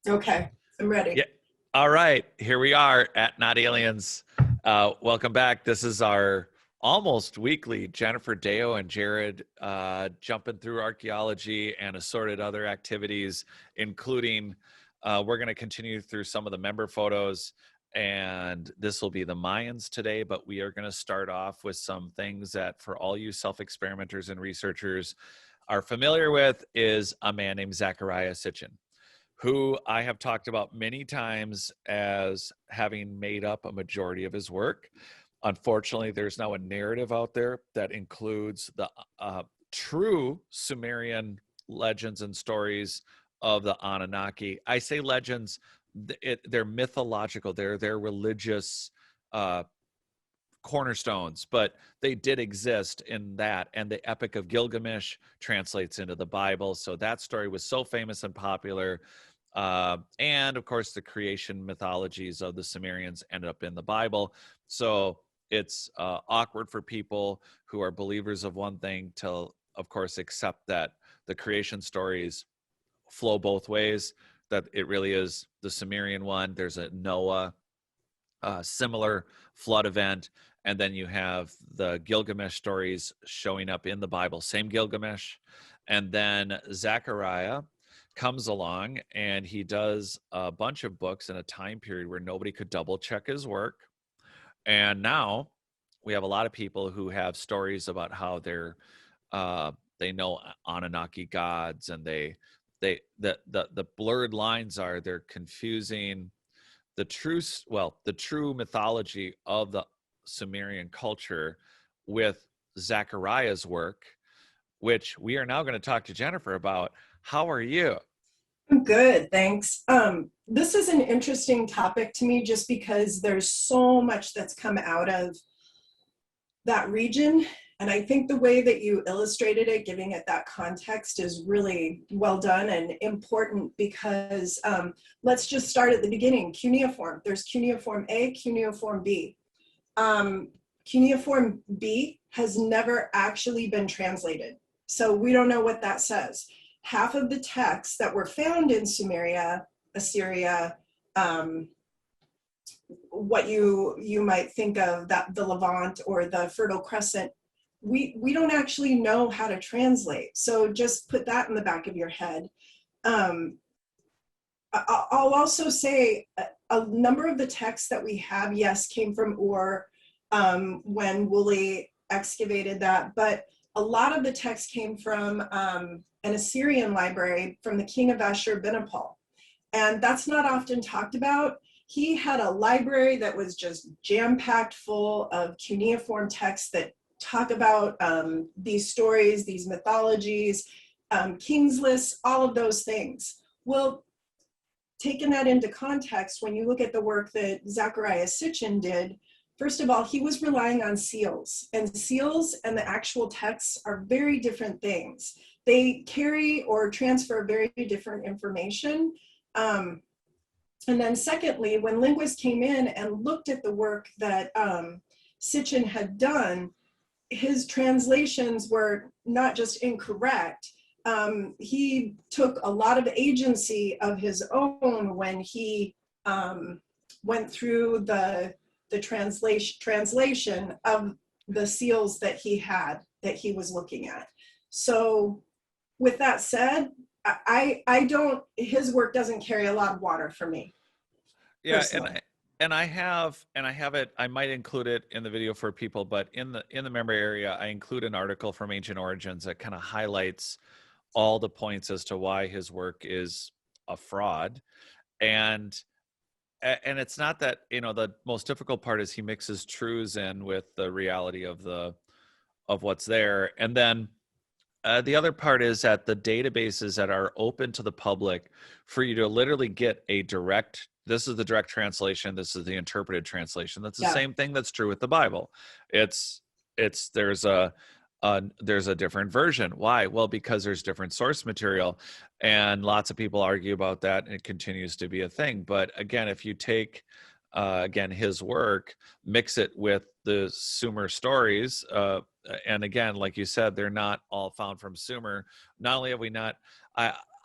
Okay, I'm ready. Yeah. All right. Here we are at Not Aliens. Welcome back. This is our almost weekly Jennifer, Deyo, and Jared jumping through archaeology and assorted other activities, including we're going to continue through some of the member photos. And this will be the Mayans today, but we are going to start off with some things that for all you self-experimenters and researchers are familiar with is a man named Zachariah Sitchen, who I have talked about many times as having made up a majority of his work. Unfortunately, there's now a narrative out there that includes the true Sumerian legends and stories of the Anunnaki. I say legends, they're mythological, they're religious uh, cornerstones, but they did exist in that. And the Epic of Gilgamesh translates into the Bible. So that story was so famous and popular. And of course, the creation mythologies of the Sumerians ended up in the Bible. So it's awkward for people who are believers of one thing to, of course, accept that the creation stories flow both ways, that it really is the Sumerian one. There's a Noah similar flood event. And then you have the Gilgamesh stories showing up in the Bible, same Gilgamesh. And then Zechariah comes along and he does a bunch of books in a time period where nobody could double check his work. And now we have a lot of people who have stories about how they know Anunnaki gods, and the blurred lines are they're confusing the true mythology of the Sumerian culture with Zechariah's work, which we are now going to talk to Jennifer about. How are you? I'm good, thanks. This is an interesting topic to me just because there's so much that's come out of that region. And I think the way that you illustrated it, giving it that context, is really well done and important because let's just start at the beginning. Cuneiform. There's Cuneiform A, Cuneiform B. Cuneiform B has never actually been translated. So we don't know what that says. Half of the texts that were found in Sumeria, Assyria, what you might think of that the Levant or the Fertile Crescent, we don't actually know how to translate. So just put that in the back of your head. I'll also say a number of the texts that we have, yes, came from Ur when Woolley excavated that, but a lot of the texts came from an Assyrian library from the king of Ashur-banipal. And that's not often talked about. He had a library that was just jam-packed full of cuneiform texts that talk about these stories, these mythologies, king's lists, all of those things. Well, taking that into context, when you look at the work that Zachariah Sitchen did, first of all, he was relying on seals, and seals and the actual texts are very different things. They carry or transfer very different information. And then secondly, when linguists came in and looked at the work that Sitchen had done, his translations were not just incorrect. He took a lot of agency of his own when he went through the translation of the seals that he had, that he was looking at. So with that said, I don't, his work doesn't carry a lot of water for me Yeah, personally. and I have it. I might include it in the video for people, but in the member area, I include an article from Ancient Origins that kind of highlights all the points as to why his work is a fraud. And and it's not that, the most difficult part is he mixes truths in with the reality of what's there. And then the other part is that the databases that are open to the public for you to literally get a direct, this is the direct translation, this is the interpreted translation. That's the Yeah. same thing that's true with the Bible. It's there's a different version. Why? Well, because there's different source material, and lots of people argue about that, and it continues to be a thing. But again, if you take again his work, mix it with the Sumer stories, and again, like you said, they're not all found from Sumer. Not only have we not,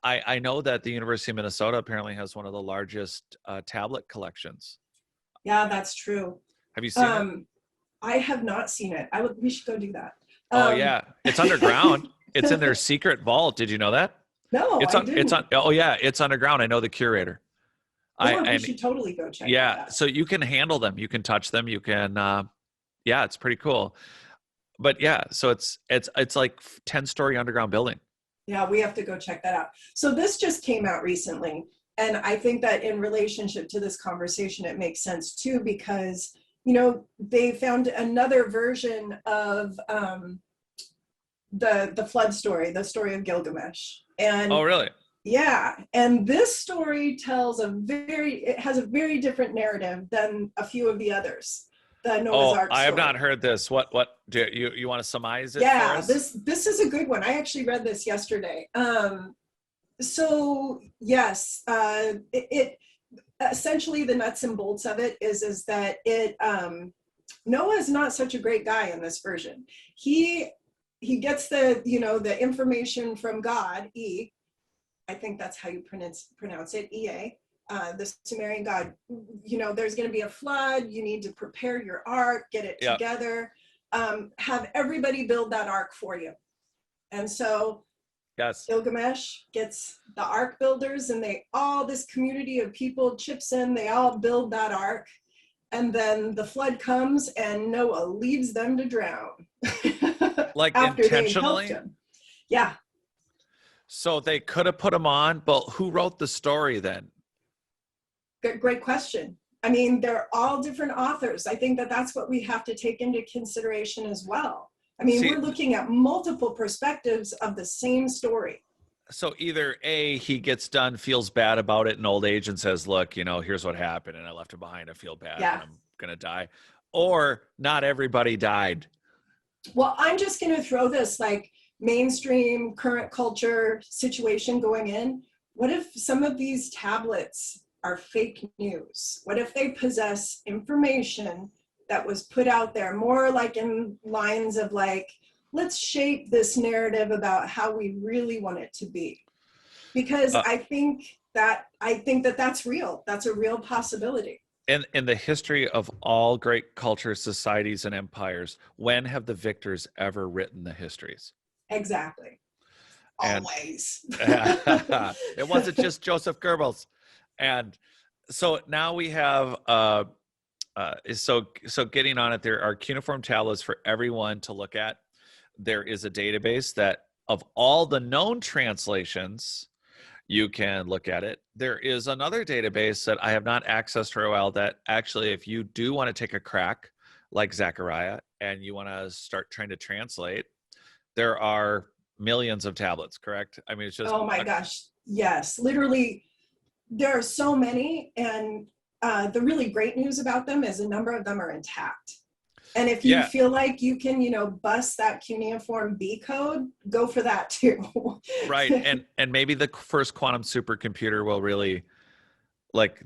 I know that the University of Minnesota apparently has one of the largest tablet collections. Yeah, that's true. Have you seen it? I have not seen it. We should go do that. Oh yeah, it's underground. It's in their secret vault. Did you know that? No, I didn't. It's on. Oh yeah, it's underground. I know the curator. We should totally go check that out. So you can handle them. You can touch them. You can. Yeah, it's pretty cool. But yeah, so it's like 10-story underground building. Yeah, we have to go check that out. So this just came out recently, and I think that in relationship to this conversation, it makes sense too, because they found another version of the flood story, the story of Gilgamesh. And oh, really? Yeah, and this story it has a very different narrative than a few of the others. The Noah's Ark story. I have not heard this. What do you want to surmise it? Yeah, for us? this is a good one. I actually read this yesterday. So yes, it essentially the nuts and bolts of it is that Noah is not such a great guy in this version. He gets the information from God, I think that's how you pronounce it, Ea, the Sumerian God. There's going to be a flood. You need to prepare your ark, get it together, have everybody build that ark for you. And so yes, Gilgamesh gets the ark builders, and this community of people chips in. They all build that ark, and then the flood comes, and Noah leaves them to drown. Like after intentionally? they helped him. Yeah. So they could have put him on, but who wrote the story then? Great question. I mean, they're all different authors. I think that's what we have to take into consideration as well. I mean, we're looking at multiple perspectives of the same story. So either A, he gets done, feels bad about it in old age and says, look, here's what happened and I left it behind. I feel bad. And I'm going to die. Or not everybody died. Well, I'm just going to throw this like mainstream current culture situation going in. What if some of these tablets are fake news? What if they possess information that was put out there more like in lines of like, let's shape this narrative about how we really want it to be? Because I think that's real. That's a real possibility. In the history of all great cultures, societies, and empires, when have the victors ever written the histories? Exactly. Always. It wasn't just Joseph Goebbels. And so now we have, so getting on it, there are cuneiform tablets for everyone to look at. There is a database that of all the known translations, you can look at it. There is another database that I have not accessed for a while that actually, if you do want to take a crack like Zechariah and you want to start trying to translate, there are millions of tablets, correct? I mean, it's just... Oh my gosh, yes. Literally, there are so many, and the really great news about them is a number of them are intact. And if you feel like you can, bust that cuneiform B code, go for that too. Right. And maybe the first quantum supercomputer will really,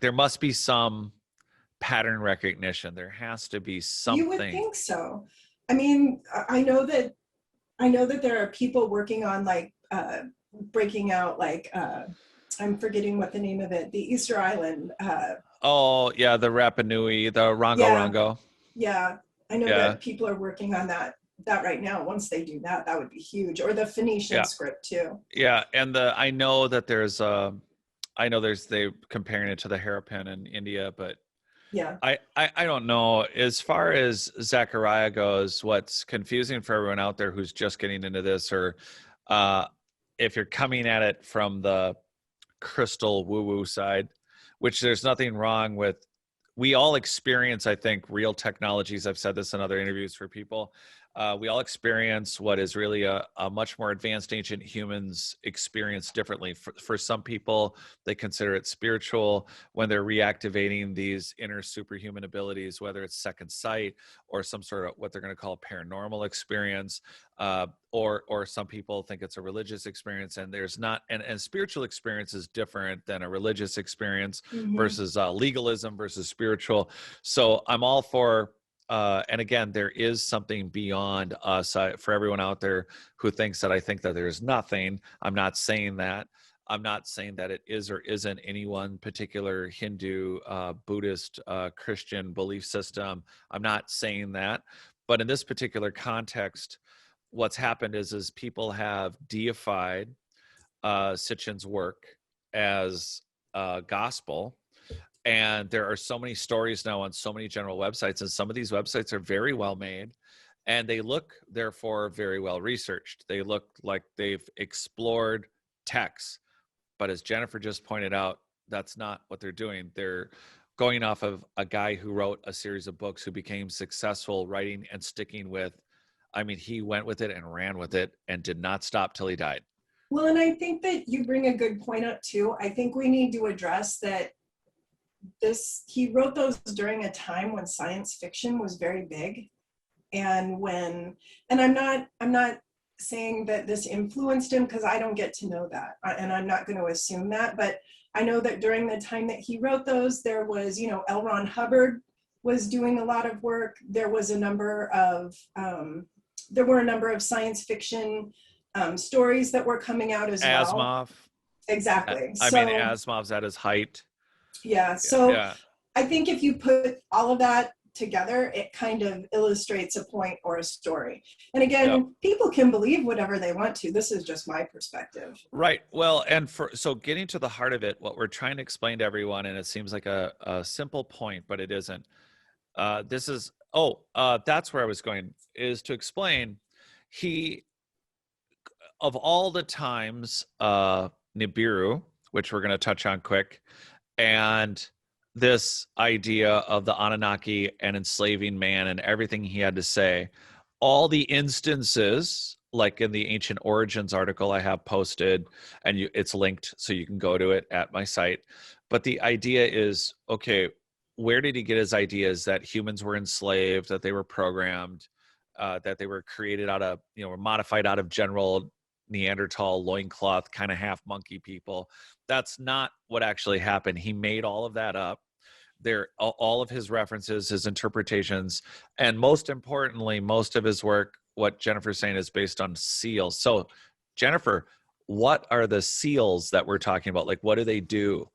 there must be some pattern recognition. There has to be something. You would think so. I mean, I know that there are people working on breaking out I'm forgetting what the name of it, the Easter Island. Oh yeah, the Rapa Nui, the Rongo. Yeah, I know that people are working on that right now. Once they do that, that would be huge. Or the Phoenician script too. Yeah, and I know that there's they comparing it to the Harappan in India, but yeah, I don't know. As far as Zechariah goes, what's confusing for everyone out there who's just getting into this, or if you're coming at it from the crystal woo-woo side, which there's nothing wrong with. We all experience, I think, real technologies. I've said this in other interviews for people. We all experience what is really a much more advanced ancient humans experience differently. For some people, they consider it spiritual when they're reactivating these inner superhuman abilities, whether it's second sight or some sort of what they're going to call a paranormal experience, or some people think it's a religious experience. And there's not, and spiritual experience is different than a religious experience versus legalism versus spiritual. So I'm all for. And again, there is something beyond us. For everyone out there who thinks that I think that there's nothing, I'm not saying that. I'm not saying that it is or isn't any one particular Hindu, Buddhist, Christian belief system. I'm not saying that. But in this particular context, what's happened is people have deified Sitchin's work as gospel. And there are so many stories now on so many general websites, and some of these websites are very well made, and they look, therefore, very well researched. They look like they've explored texts. But as Jennifer just pointed out, that's not what they're doing. They're going off of a guy who wrote a series of books, who became successful writing and sticking with, I mean, he went with it and ran with it and did not stop till he died. Well, and I think that you bring a good point up too. I think we need to address that he wrote those during a time when science fiction was very big. And I'm not saying that this influenced him, because I don't get to know that. And I'm not going to assume that, but I know that during the time that he wrote those, there was, L. Ron Hubbard was doing a lot of work. There were a number of science fiction stories that were coming out as well. Asimov. Exactly. I mean, Asimov's at his height. Yeah. So yeah. I think if you put all of that together, it kind of illustrates a point or a story. And again, people can believe whatever they want to. This is just my perspective. Right. Well, and so getting to the heart of it, what we're trying to explain to everyone, and it seems like a simple point, but it isn't. That's where I was going, is to explain of all the times, Nibiru, which we're going to touch on quick, and this idea of the Anunnaki and enslaving man and everything he had to say, all the instances, like in the Ancient Origins article I have posted, and it's linked so you can go to it at my site. But the idea is, okay, where did he get his ideas that humans were enslaved, that they were programmed, that they were created out of, were modified out of general Neanderthal loincloth kind of half monkey people? That's not what actually happened. He made all of that up. All of his references, his interpretations, and most importantly, most of his work, what Jennifer's saying, is based on seals. So Jennifer, what are the seals that we're talking about? Like, what do they do?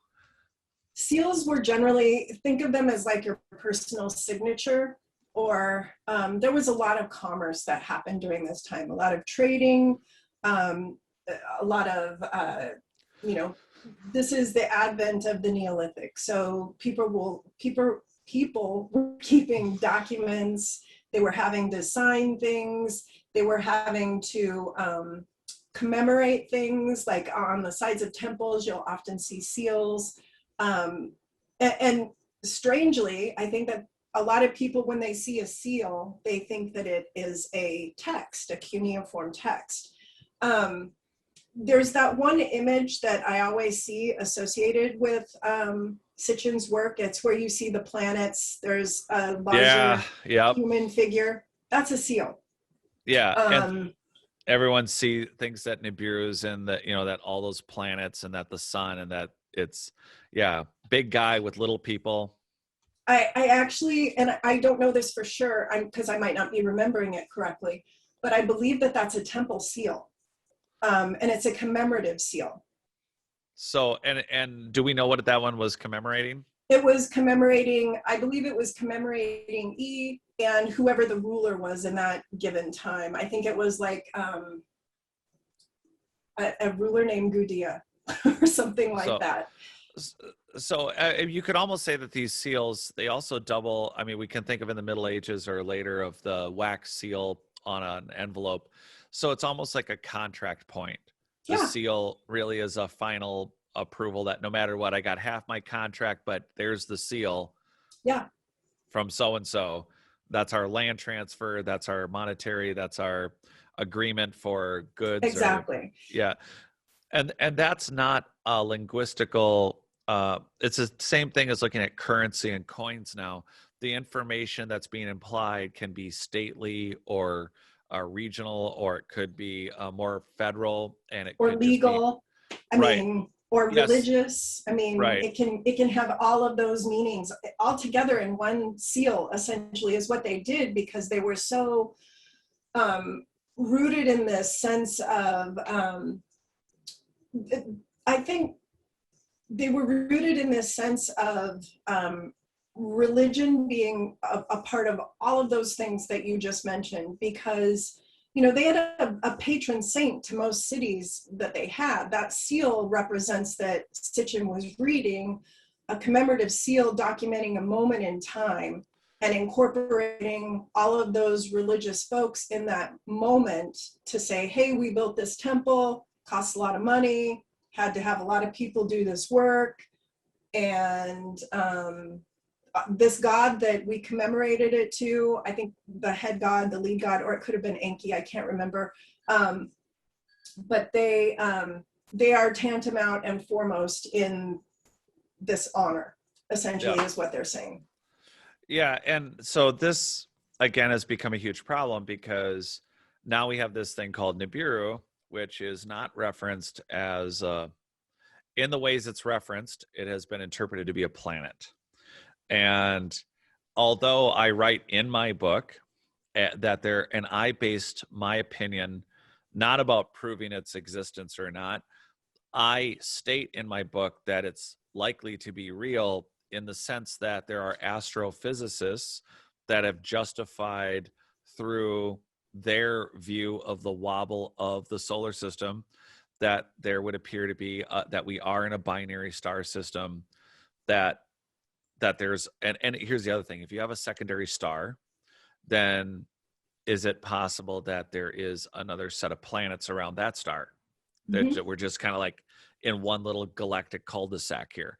Seals were generally, think of them as like your personal signature, or there was a lot of commerce that happened during this time, a lot of trading, a lot of, this is the advent of the Neolithic. So people were keeping documents, they were having to sign things, they were having to commemorate things, like on the sides of temples, you'll often see seals. And strangely, I think that a lot of people, when they see a seal, they think that it is a text, a cuneiform text. There's that one image that I always see associated with Sitchin's work. It's where you see the planets. There's a larger human figure. That's a seal. Yeah. And everyone thinks that Nibiru's in that all those planets, and that the sun, and that it's, big guy with little people. I actually, and I don't know this for sure, because I might not be remembering it correctly, but I believe that that's a temple seal. And it's a commemorative seal. So, and do we know what that one was commemorating? It was commemorating, I believe it was commemorating E and whoever the ruler was in that given time. I think it was like a ruler named Gudea or something like that. So you could almost say that these seals, they also double, I mean, we can think of in the Middle Ages or later of the wax seal on an envelope. So it's almost like a contract point. The seal really is a final approval that no matter what, I got half my contract, but there's the seal from so-and-so. That's our land transfer. That's our monetary. That's our agreement for goods. Exactly. And that's not a linguistical, it's the same thing as looking at currency and coins now. The information that's being implied can be stately or regional, or it could be more federal, and it could legal. Or religious. I mean, it can have all of those meanings all together in one seal, essentially, is what they did, because they were so rooted in this sense of I think they were rooted in this sense of religion being a part of all of those things that you just mentioned, because they had a patron saint to most cities that they had. That seal represents that Sitchen was reading a commemorative seal documenting a moment in time and incorporating all of those religious folks in that moment to say, hey, we built this temple, cost a lot of money, had to have a lot of people do this work, and this god that we commemorated it to, I think the head god, the lead god, or it could have been Enki, I can't remember, but they are tantamount and foremost in this honor, essentially, is what they're saying. Yeah, and so this again has become a huge problem because now we have this thing called Nibiru, which is not referenced as in the ways it's referenced, it has been interpreted to be a planet. And although I write in my book that and I based my opinion not about proving its existence or not, I state in my book that it's likely to be real in the sense that there are astrophysicists that have justified through their view of the wobble of the solar system that there would appear to be that we are in a binary star system, that there's and here's the other thing: if you have a secondary star, then is it possible that there is another set of planets around that star? That we're just kind of like in one little galactic cul-de-sac here?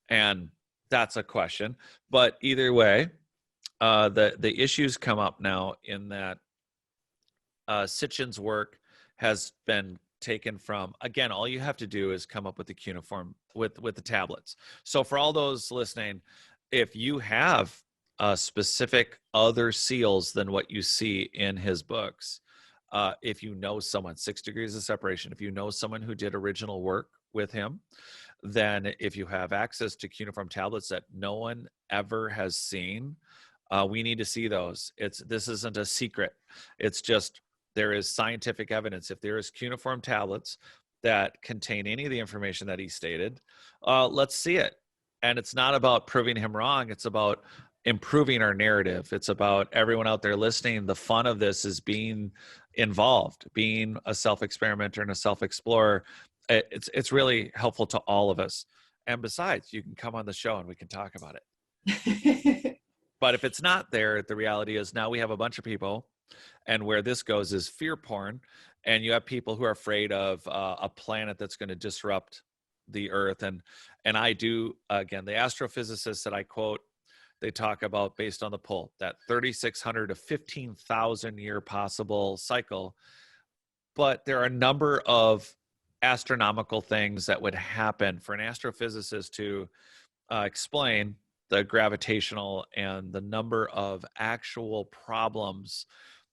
And that's a question. But either way, the issues come up now in that Sitchin's work has been taken from, again, all you have to do is come up with the cuneiform with the tablets. So for all those listening, if you have specific other seals than what you see in his books, if you know someone, 6 degrees of separation, if you know someone who did original work with him, then if you have access to cuneiform tablets that no one ever has seen, we need to see those. This isn't a secret. It's just there is scientific evidence. If there is cuneiform tablets that contain any of the information that he stated, let's see it. And it's not about proving him wrong. It's about improving our narrative. It's about everyone out there listening. The fun of this is being involved, being a self-experimenter and a self-explorer. It's really helpful to all of us. And besides, you can come on the show and we can talk about it. But if it's not there, the reality is now we have a bunch of people, and where this goes is fear porn. And you have people who are afraid of a planet that's going to disrupt the Earth. And I do, again, the astrophysicists that I quote, they talk about, based on the pull, that 3,600 to 15,000 year possible cycle. But there are a number of astronomical things that would happen for an astrophysicist to explain the gravitational and the number of actual problems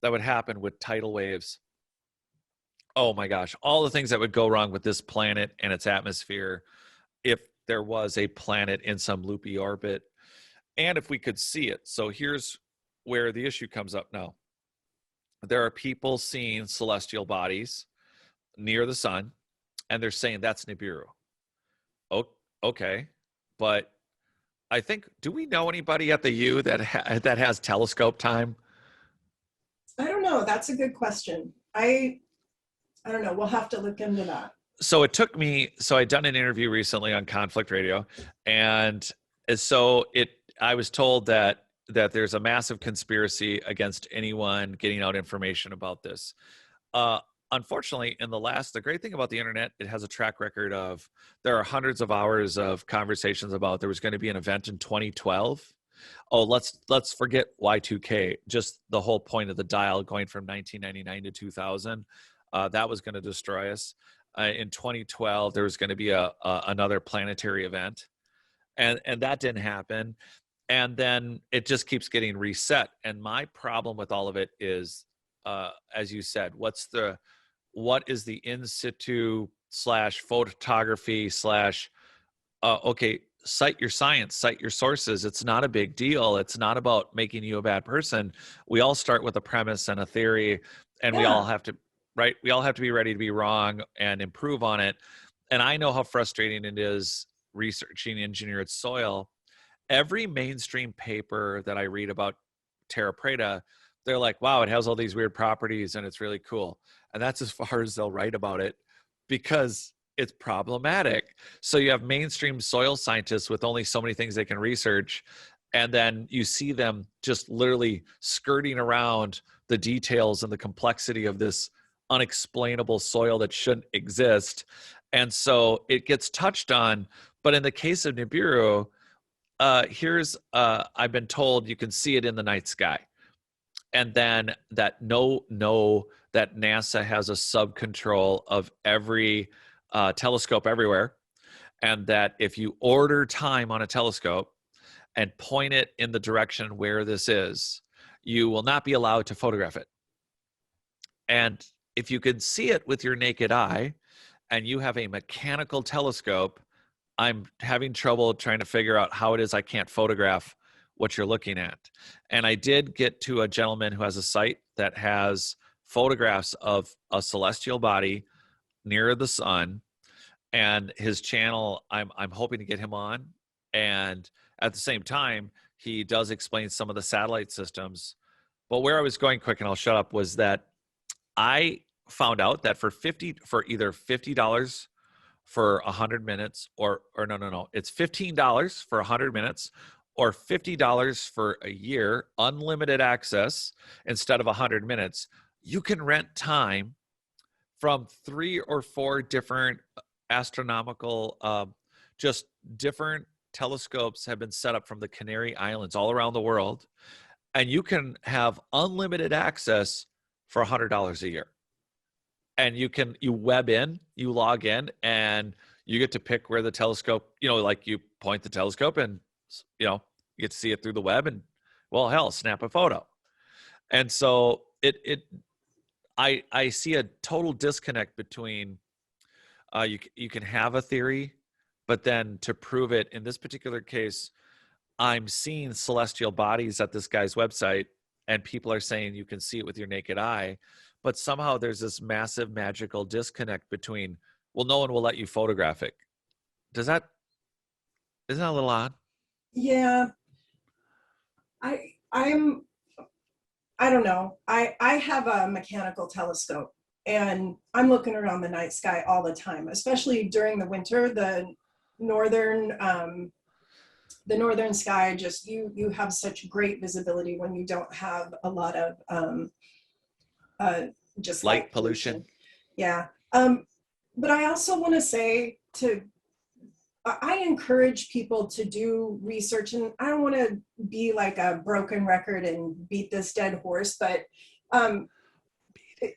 that would happen with tidal waves. Oh my gosh, all the things that would go wrong with this planet and its atmosphere if there was a planet in some loopy orbit, and if we could see it. So here's where the issue comes up now. There are people seeing celestial bodies near the sun, and they're saying that's Nibiru. Oh, okay, but I think, do we know anybody at the U that has telescope time? I don't know. That's a good question. I don't know. We'll have to look into that. So it took me, so I'd done an interview recently on Conflict Radio, and so I was told that there's a massive conspiracy against anyone getting out information about this. Unfortunately, the great thing about the internet, it has a track record of, there are hundreds of hours of conversations about there was going to be an event in 2012. Oh, let's forget Y2K, just the whole point of the dial going from 1999 to 2000. That was going to destroy us. In 2012, there was going to be another planetary event, and that didn't happen. And then it just keeps getting reset. And my problem with all of it is, as you said, what is the in situ / photography / okay, cite your science, cite your sources. It's not a big deal. It's not about making you a bad person. We all start with a premise and a theory, and we all have to, right? We all have to be ready to be wrong and improve on it. and I know how frustrating it is researching engineered soil. Every mainstream paper that I read about terra preta, they're like, wow, it has all these weird properties and it's really cool. And that's as far as they'll write about it because it's problematic. So you have mainstream soil scientists with only so many things they can research. And then you see them just literally skirting around the details and the complexity of this unexplainable soil that shouldn't exist. And so it gets touched on. But in the case of Nibiru, I've been told you can see it in the night sky. And then that that NASA has a sub control of every telescope everywhere. And that if you order time on a telescope and point it in the direction where this is, you will not be allowed to photograph it. And if you can see it with your naked eye and you have a mechanical telescope, I'm having trouble trying to figure out how it is I can't photograph what you're looking at. And I did get to a gentleman who has a site that has photographs of a celestial body near the sun, and his channel, I'm hoping to get him on. And at the same time, he does explain some of the satellite systems. But where I was going, quick, and I'll shut up, was that I found out that for either $50 for 100 minutes, or no, it's $15 for 100 minutes, or $50 for a year, unlimited access instead of 100 minutes. You can rent time from 3 or 4 different astronomical, just different telescopes have been set up from the Canary Islands all around the world. And you can have unlimited access for $100 a year. And you log in, and you get to pick where the telescope, like you point the telescope and, you get to see it through the web, and, well, hell, snap a photo. And so I see a total disconnect between, you can have a theory, but then to prove it, in this particular case, I'm seeing celestial bodies at this guy's website, and people are saying you can see it with your naked eye. But somehow there's this massive magical disconnect between, well, no one will let you photograph it. Isn't that a little odd? Yeah. I don't know. I have a mechanical telescope, and I'm looking around the night sky all the time, especially during the winter. The northern sky, just you have such great visibility when you don't have a lot of just light pollution. Yeah. But I also want to say I encourage people to do research, and I don't want to be like a broken record and beat this dead horse, but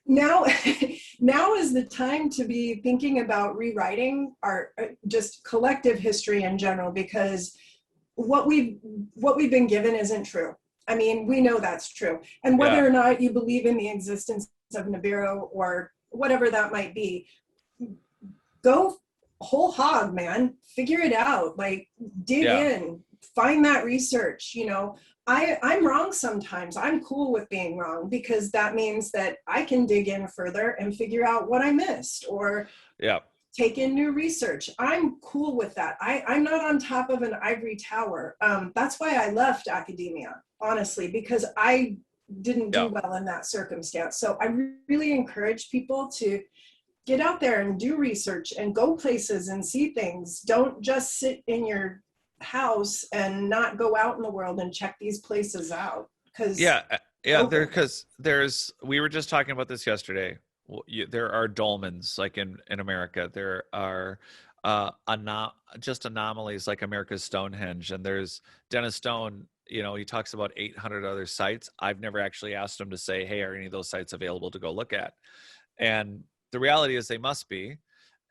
now is the time to be thinking about rewriting our just collective history in general, because what we've been given isn't true. I mean, we know that's true. And whether or not you believe in the existence of Nibiru or whatever that might be, go whole hog, man. Figure it out. Like, dig in, find that research. I'm wrong sometimes. I'm cool with being wrong, because that means that I can dig in further and figure out what I missed, or take in new research. I'm cool with that. I'm not on top of an ivory tower. That's why I left academia, honestly, because I didn't do well in that circumstance. So I really encourage people to get out there and do research and go places and see things. Don't just sit in your house and not go out in the world and check these places out. We were just talking about this yesterday. There are dolmens, like in America. There are just anomalies like America's Stonehenge, and there's Dennis Stone. He talks about 800 other sites. I've never actually asked him to say, hey, are any of those sites available to go look at? And the reality is they must be.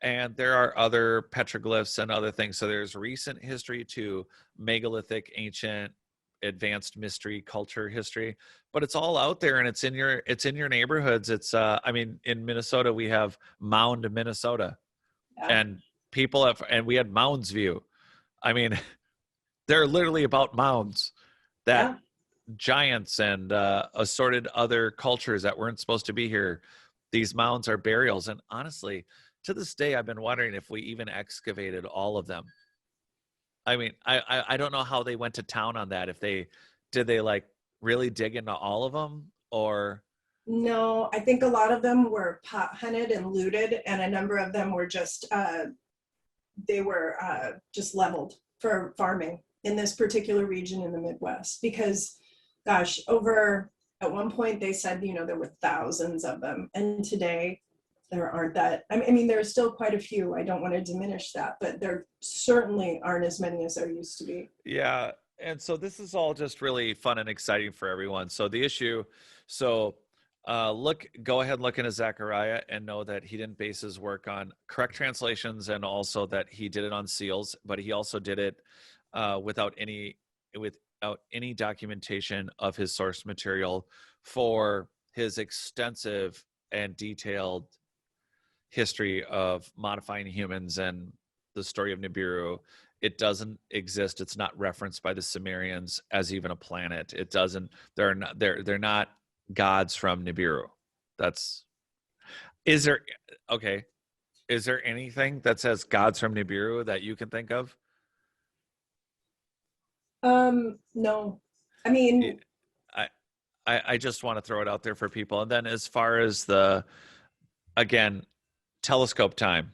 And there are other petroglyphs and other things. So there's recent history to megalithic, ancient, advanced mystery culture history, but it's all out there, and it's in your neighborhoods. It's in Minnesota, we have Mound, Minnesota, and we had Mounds View. I mean, they're literally about mounds that giants and assorted other cultures that weren't supposed to be here. These mounds are burials. And honestly, to this day, I've been wondering if we even excavated all of them. I mean, I don't know how they went to town on that. If did they like really dig into all of them, or? No, I think a lot of them were pot hunted and looted, and a number of them were just just leveled for farming in this particular region in the Midwest. Because, gosh, at one point they said, there were thousands of them, and today there aren't that. I mean, there are still quite a few. I don't want to diminish that, but there certainly aren't as many as there used to be. Yeah, and so this is all just really fun and exciting for everyone. So the issue, so go ahead and look into Zechariah and know that he didn't base his work on correct translations, and also that he did it on seals, but he also did it without any documentation of his source material for his extensive and detailed history of modifying humans and the story of Nibiru. It doesn't exist. It's not referenced by the Sumerians as even a planet. It doesn't. They're not gods from Nibiru. Is there anything that says gods from Nibiru that you can think of? No. I mean, I just want to throw it out there for people. And then as far as again, telescope time,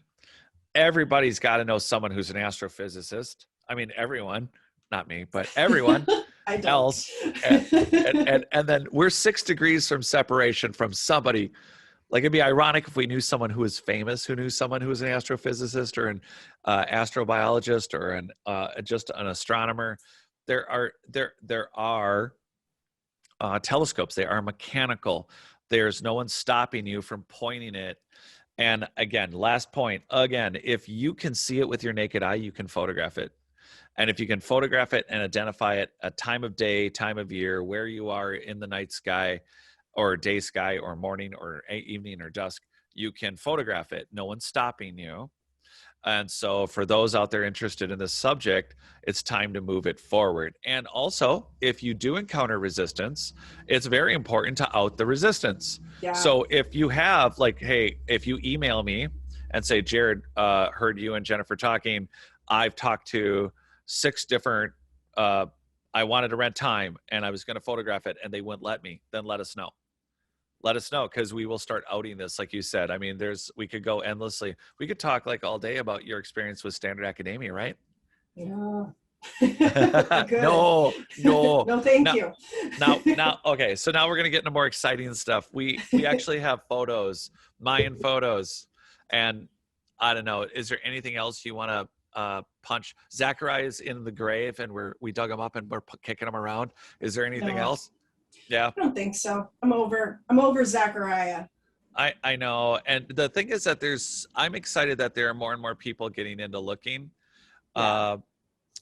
everybody's got to know someone who's an astrophysicist. I mean, everyone, not me, but everyone else. And then we're 6 degrees from separation from somebody. Like, it'd be ironic if we knew someone who was famous, who knew someone who was an astrophysicist or an astrobiologist or just an astronomer. There are telescopes. They are mechanical. There's no one stopping you from pointing it. And again, last point, if you can see it with your naked eye, you can photograph it. And if you can photograph it and identify it, a time of day, time of year, where you are in the night sky or day sky or morning or evening or dusk, you can photograph it. No one's stopping you. And so for those out there interested in this subject, it's time to move it forward. And also, if you do encounter resistance, it's very important to out the resistance. Yeah. So if you have if you email me and say, Jared, heard you and Jennifer talking, I've talked to 6 different, I wanted to rent time and I was going to photograph it and they wouldn't let me, then let us know. Let us know, because we will start outing this, like you said. I mean, we could go endlessly. We could talk like all day about your experience with standard academia, right? Yeah. No, thank you. Now, okay. So now we're gonna get into more exciting stuff. We actually have photos, Mayan photos, and I don't know. Is there anything else you want to punch? Zachariah is in the grave, and we dug him up and we're kicking him around. Is there anything else? Yeah. I don't think so. I'm over Zechariah. I know. And the thing is that I'm excited that there are more and more people getting into looking. Yeah.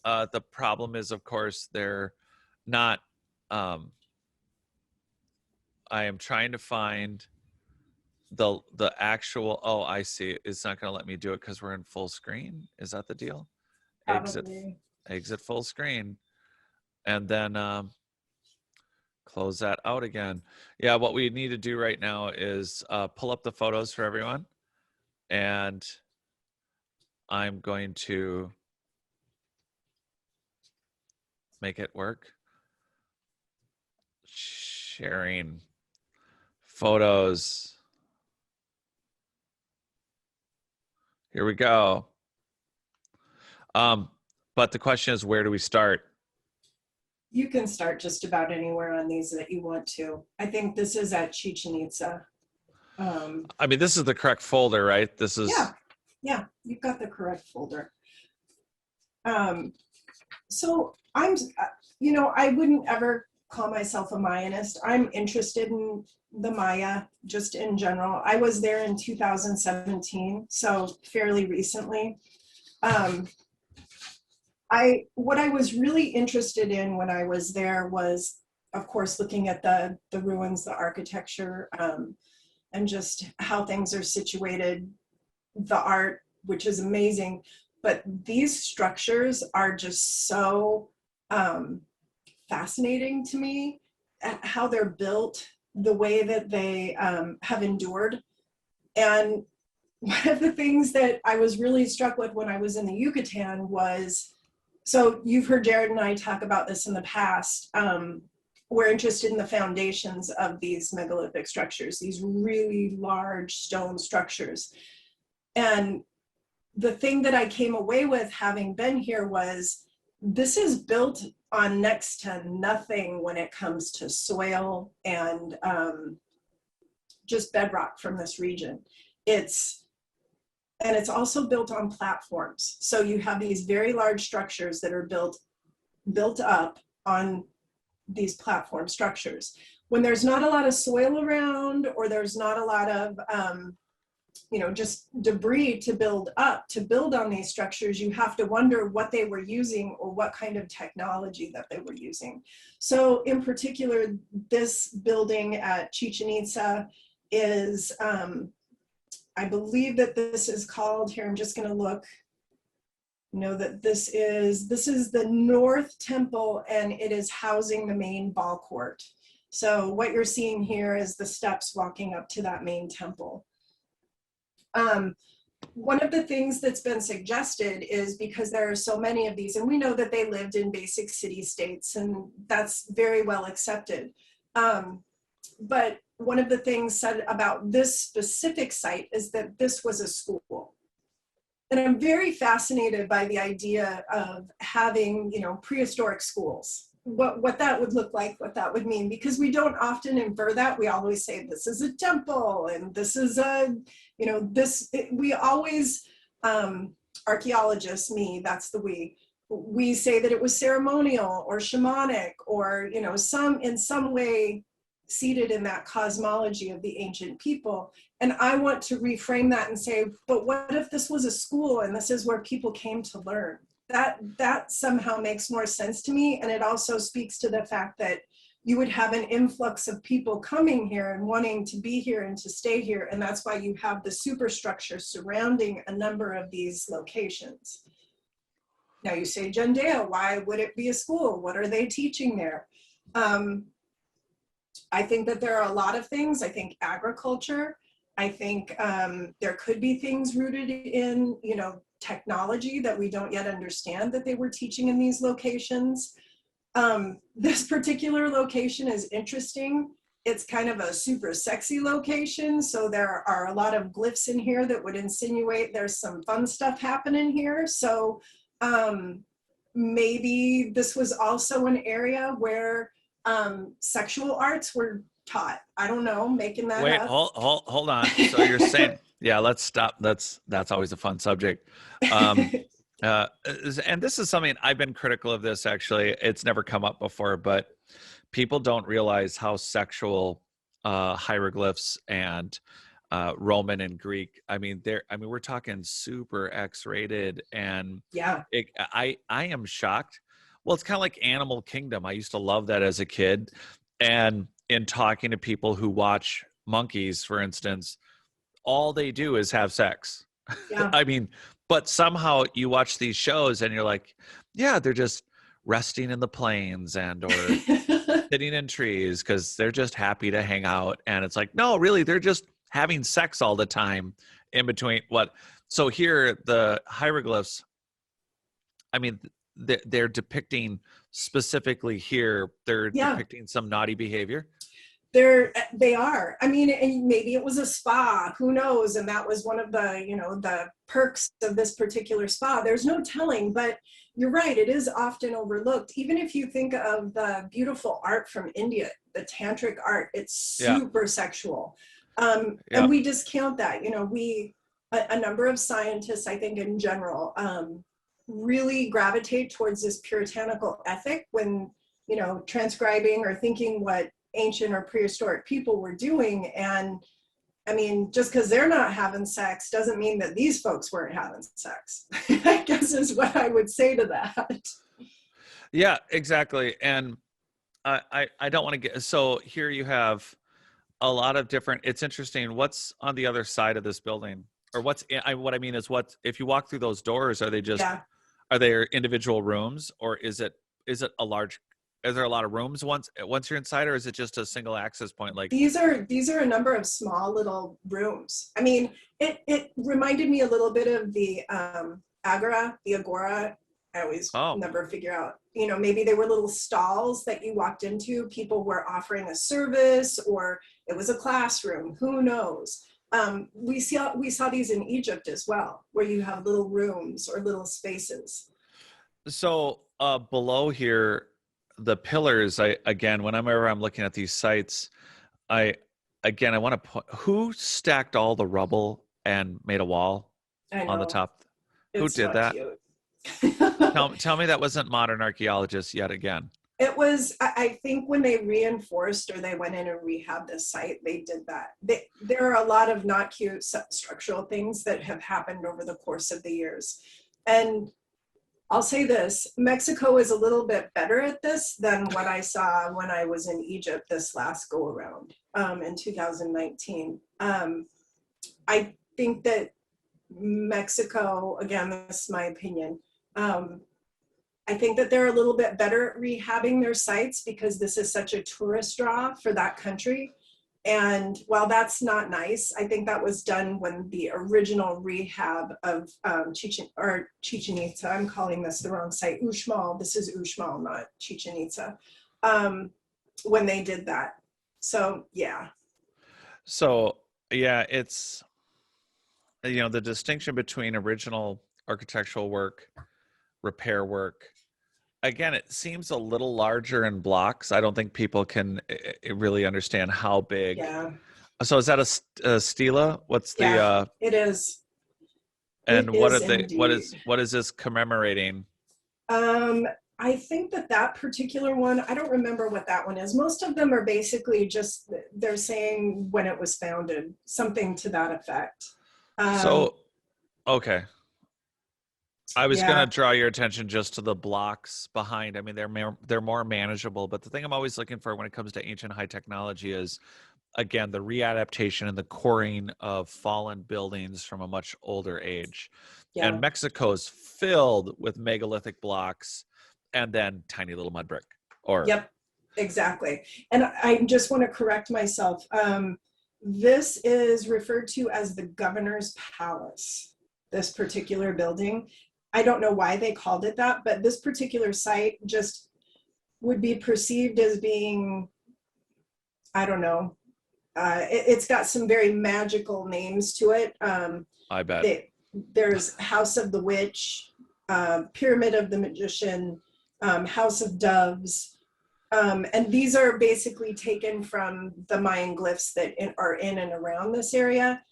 The problem is, of course, they're not, I am trying to find the actual, I see. It's not going to let me do it because we're in full screen. Is that the deal? Probably. Exit full screen. And then, close that out again. Yeah, what we need to do right now is pull up the photos for everyone. And I'm going to make it work. Sharing photos. Here we go. But the question is, where do we start? You can start just about anywhere on these that you want to. I think this is at Chichen Itza. I mean, this is the correct folder, right? This is. Yeah, you've got the correct folder. So I'm, I wouldn't ever call myself a Mayanist. I'm interested in the Maya just in general. I was there in 2017, so fairly recently. What I was really interested in when I was there was, of course, looking at the ruins, the architecture, and just how things are situated, the art, which is amazing. But these structures are just so fascinating to me, at how they're built, the way that they have endured. And one of the things that I was really struck with when I was in the Yucatan was, so you've heard Jared and I talk about this in the past. We're interested in the foundations of these megalithic structures, these really large stone structures. And the thing that I came away with having been here was, this is built on next to nothing when it comes to soil and just bedrock from this region. And it's also built on platforms. So you have these very large structures that are built up on these platform structures. When there's not a lot of soil around, or there's not a lot of just debris to build on these structures, you have to wonder what they were using or what kind of technology that they were using. So in particular, this building at Chichen Itza is, I believe that this is called, here, I'm just going to look, that this is the North Temple, and it is housing the main ball court. So what you're seeing here is the steps walking up to that main temple. One of the things that's been suggested is, because there are so many of these, and we know that they lived in basic city-states, and that's very well accepted. But one of the things said about this specific site is that this was a school. And I'm very fascinated by the idea of having, prehistoric schools, what that would look like, what that would mean, because we don't often infer that. We always say this is a temple and this is we always, archaeologists, that's the we say that it was ceremonial or shamanic or, in some way seated in that cosmology of the ancient people. And I want to reframe that and say, but what if this was a school and this is where people came to learn? That somehow makes more sense to me. And it also speaks to the fact that you would have an influx of people coming here and wanting to be here and to stay here. And that's why you have the superstructure surrounding a number of these locations. Now you say, Deyo, why would it be a school? What are they teaching there? I think that there are a lot of things. I think agriculture. I think there could be things rooted in, technology that we don't yet understand that they were teaching in these locations. This particular location is interesting. It's kind of a super sexy location. So there are a lot of glyphs in here that would insinuate there's some fun stuff happening here. So maybe this was also an area where sexual arts were taught. I don't know, making that Wait, up. hold on. So you're saying, yeah, let's stop. That's always a fun subject. And this is something I've been critical of this, actually. It's never come up before, but people don't realize how sexual hieroglyphs and Roman and Greek, we're talking super X-rated, and yeah, I am shocked. Well, it's kind of like Animal Kingdom. I used to love that as a kid. And in talking to people who watch monkeys, for instance, all they do is have sex. yeah. But somehow you watch these shows and you're like, yeah, they're just resting in the plains or sitting in trees because they're just happy to hang out. And it's like, no, really, they're just having sex all the time in between what. So here, the hieroglyphs, they're depicting specifically here, they're depicting some naughty behavior. They are. And maybe it was a spa, who knows? And that was one of the, the perks of this particular spa. There's no telling, but you're right. It is often overlooked. Even if you think of the beautiful art from India, the tantric art, it's super sexual. And we discount that, a number of scientists, I think in general, really gravitate towards this puritanical ethic when, transcribing or thinking what ancient or prehistoric people were doing. And just because they're not having sex doesn't mean that these folks weren't having sex. I guess is what I would say to that. Yeah, exactly. And I don't want to get, so here you have a lot of different, it's interesting. What's on the other side of this building? Or what I mean is, what, if you walk through those doors, are they just, are they individual rooms, or is it a large is there a lot of rooms once you're inside, or is it just a single access point? Like These are a number of small little rooms. I mean, it reminded me a little bit of the agora. I always oh, never figure out, maybe they were little stalls that you walked into. People were offering a service, or it was a classroom. Who knows? We saw these in Egypt as well, where you have little rooms or little spaces. so below here, the pillars. Whenever I'm looking at these sites, I want to point. Who stacked all the rubble and made a wall I on the know, top? Who it's did not that? cute. Tell me that wasn't modern archaeologists yet again. It was, I think when they reinforced or they went in and rehabbed the site, they did that. There are a lot of not cute structural things that have happened over the course of the years. And I'll say this, Mexico is a little bit better at this than what I saw when I was in Egypt this last go around in 2019. I think that Mexico, again, this is my opinion, I think that they're a little bit better at rehabbing their sites because this is such a tourist draw for that country. And while that's not nice, I think that was done when the original rehab of Chichen Itza, I'm calling this the wrong site, Uxmal, this is Uxmal, not Chichen Itza, when they did that. So, yeah. So, yeah, it's, the distinction between original architectural work, repair work. Again, it seems a little larger in blocks. I don't think people can really understand how big. Yeah. So is that a stela? What's the Yeah, it is. and It what is are they indeed. what is this commemorating? I think that particular one, I don't remember what that one is. Most of them are basically just, they're saying when it was founded, something to that effect. So, okay. I was going Yeah, to draw your attention just to the blocks behind. I mean, they're more manageable, but the thing I'm always looking for when it comes to ancient high technology is, again, the readaptation and the coring of fallen buildings from a much older age. And yeah. Mexico's filled with megalithic blocks and then tiny little mud brick. Or Yep, exactly. And I just want to correct myself. This is referred to as the governor's palace, this particular building. I don't know why they called it that, but this particular site just would be perceived as being, I don't know, it's got some very magical names to it. I bet. There's House of the Witch, Pyramid of the Magician, House of Doves. And these are basically taken from the Mayan glyphs that are in and around this area.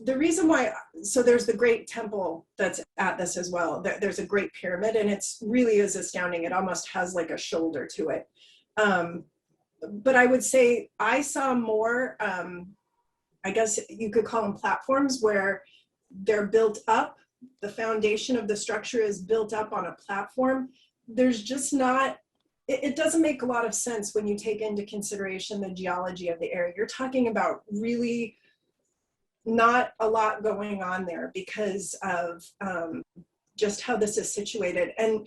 The reason why, so there's the great temple that's at this as well. There's a great pyramid, and it's really is astounding. It almost has like a shoulder to it. But I would say I saw more, I guess you could call them platforms, where they're built up. The foundation of the structure is built up on a platform. There's just not, it doesn't make a lot of sense when you take into consideration the geology of the area. You're talking about really not a lot going on there because of just how this is situated. And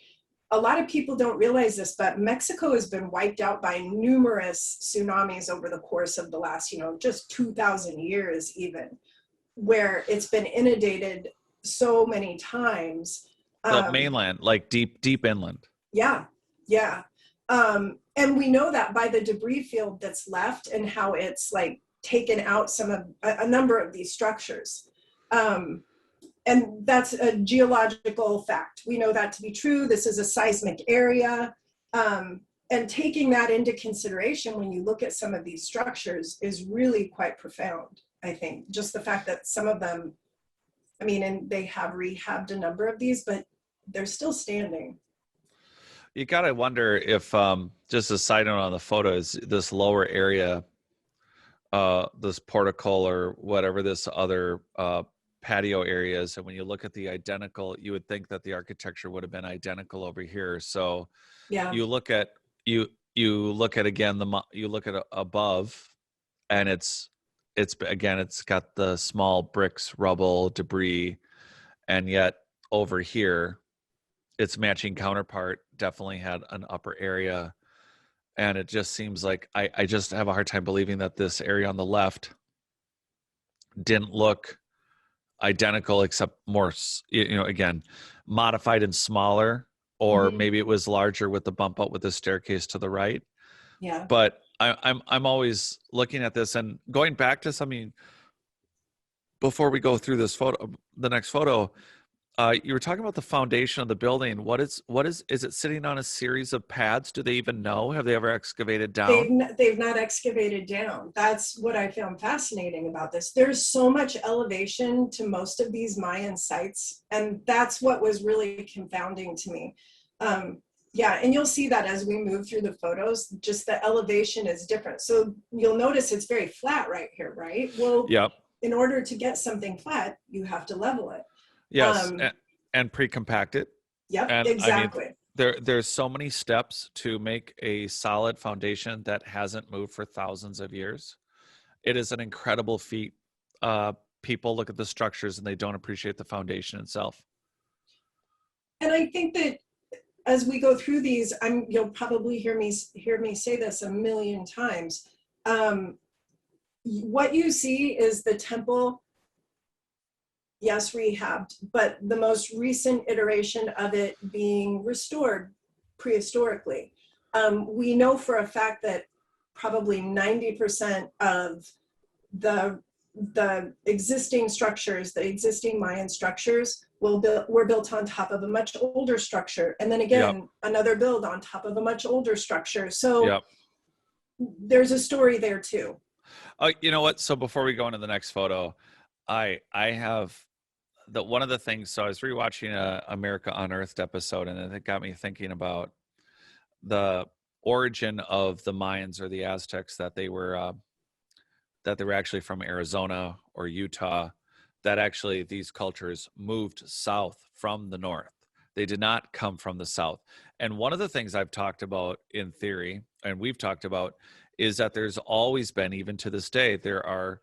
a lot of people don't realize this, but Mexico has been wiped out by numerous tsunamis over the course of the last, just 2,000 years even, where it's been inundated so many times. The mainland, like deep inland. Yeah, yeah. And we know that by the debris field that's left and how it's like taken out a number of these structures. And that's a geological fact. We know that to be true. This is a seismic area. And taking that into consideration when you look at some of these structures is really quite profound, I think. Just the fact that some of them, I mean, and they have rehabbed a number of these, but they're still standing. You got to wonder if, just a side note on the photos, this lower area, this portico or whatever this other patio areas, and when you look at the identical, you would think that the architecture would have been identical over here. So Yeah, you look at you look at again you look at above, and it's again, it's got the small bricks, rubble, debris, and yet over here its matching counterpart definitely had an upper area. And it just seems like I just have a hard time believing that this area on the left didn't look identical, except more, again, modified and smaller, or Mhm. maybe it was larger with the bump out with the staircase to the right. Yeah. But I'm always looking at this and going back to something before we go through this photo, the next photo. You were talking about the foundation of the building. Is it sitting on a series of pads? Do they even know? Have they ever excavated down? They've not excavated down. That's what I found fascinating about this. There's so much elevation to most of these Mayan sites, and that's what was really confounding to me. Yeah, and you'll see that as we move through the photos, just the elevation is different. So you'll notice it's very flat right here, right? Well, Yep. in order to get something flat, you have to level it. Yes, Um, and pre-compact it. yep, And I mean, exactly. there's so many steps to make a solid foundation that hasn't moved for thousands of years. It is an incredible feat. People look at the structures and they don't appreciate the foundation itself. And I think that as we go through these, you'll probably hear me say this a million times. What you see is the temple, yes, rehabbed, but the most recent iteration of it being restored prehistorically. We know for a fact that probably 90% of the existing structures, the existing Mayan structures, were built on top of a much older structure, and then Yep. again another build on top of a much older structure. So Yep. there's a story there too. You know what? So before we go into the next photo, I have one of the things. So I was rewatching a America Unearthed episode, and it got me thinking about the origin of the Mayans or the Aztecs, that they were actually from Arizona or Utah, that actually these cultures moved south from the north. They did not come from the south. And one of the things I've talked about in theory, and we've talked about, is that there's always been, even to this day, there are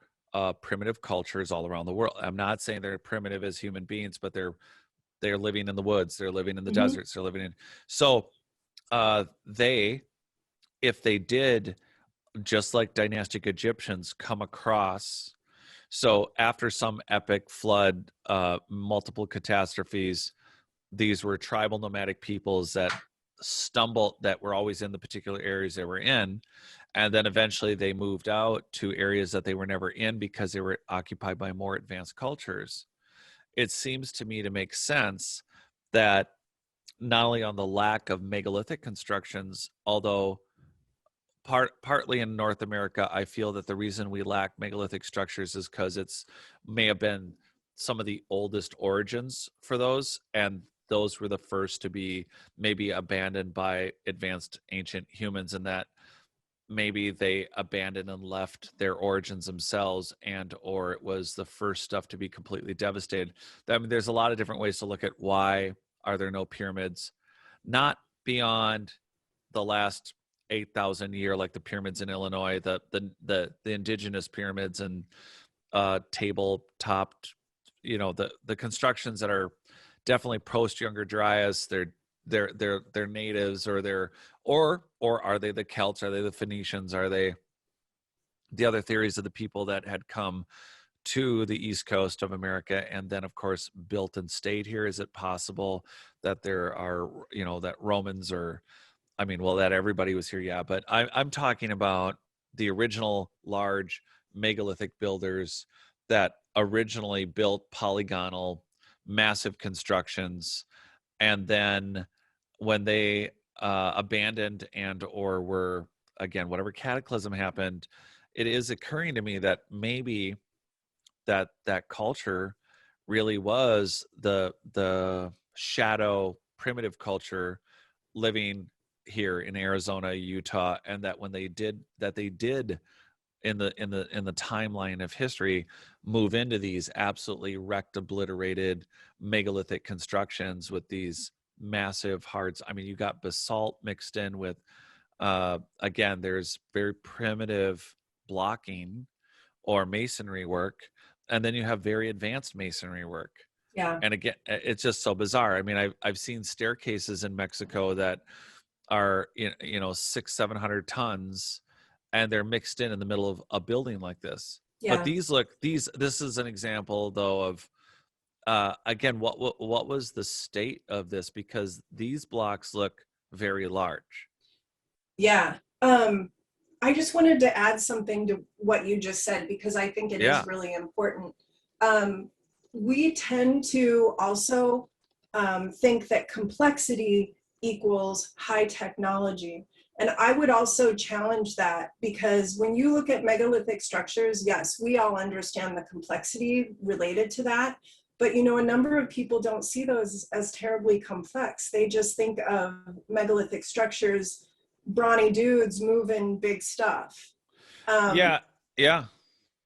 primitive cultures all around the world. I'm not saying they're primitive as human beings, but they're living in the woods, they're living in the Mm-hmm. deserts, they're living in. So they, if they did, just like dynastic Egyptians, come across. So after some epic flood, multiple catastrophes, these were tribal nomadic peoples that that were always in the particular areas they were in. And then eventually they moved out to areas that they were never in because they were occupied by more advanced cultures. It seems to me to make sense that not only on the lack of megalithic constructions, although partly in North America, I feel that the reason we lack megalithic structures is because it's may have been some of the oldest origins for those, and those were the first to be maybe abandoned by advanced ancient humans, and that maybe they abandoned and left their origins themselves, and or it was the first stuff to be completely devastated. I mean, there's a lot of different ways to look at why are there no pyramids, not beyond the last 8,000 year, like the pyramids in Illinois, the indigenous pyramids and table topped, the constructions that are definitely post Younger Dryas. They're natives, or or are they the Celts? Are they the Phoenicians? Are they the other theories of the people that had come to the east coast of America and then of course built and stayed here? Is it possible that there are, that Romans, or I mean, well, that everybody was here, yeah. But I'm talking about the original large megalithic builders that originally built polygonal, massive constructions, and then when they abandoned and or were, again, whatever cataclysm happened, it is occurring to me that maybe that culture really was the shadow primitive culture living here in Arizona, Utah, and that when they did in the timeline of history move into these absolutely wrecked, obliterated megalithic constructions with these massive hearts. I mean, you got basalt mixed in with again, there's very primitive blocking or masonry work, and then you have very advanced masonry work. Yeah. And again, it's just so bizarre. I mean, I've seen staircases in Mexico that are 600-700 tons, and they're mixed in the middle of a building like this. But Yeah. this is an example though of again, what was the state of this? Because these blocks look very large. Yeah. I just wanted to add something to what you just said because I think it is Yeah, really important. Um, we tend to also think that complexity equals high technology. And I would also challenge that because when you look at megalithic structures, yes, we all understand the complexity related to that. But you know, a number of people don't see those as terribly complex. They just think of megalithic structures, brawny dudes moving big stuff. Um, yeah, yeah,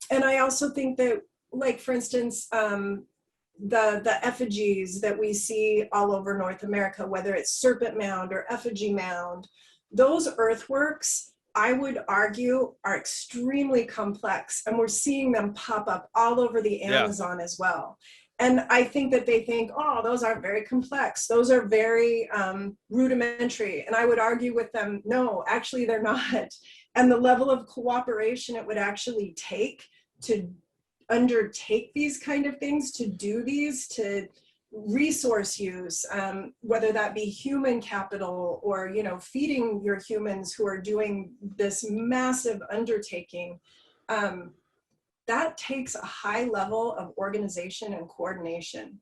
and I also think that, like for instance, the effigies that we see all over North America, whether it's Serpent Mound or Effigy Mound, those earthworks, I would argue, are extremely complex, and we're seeing them pop up all over the yeah, Amazon as well. And I think that they think, oh, those aren't very complex. Those are very rudimentary. And I would argue with them, no, actually, they're not. And the level of cooperation it would actually take to undertake these kind of things, to do these, to resource use, whether that be human capital or, you know, feeding your humans who are doing this massive undertaking, that takes a high level of organization and coordination.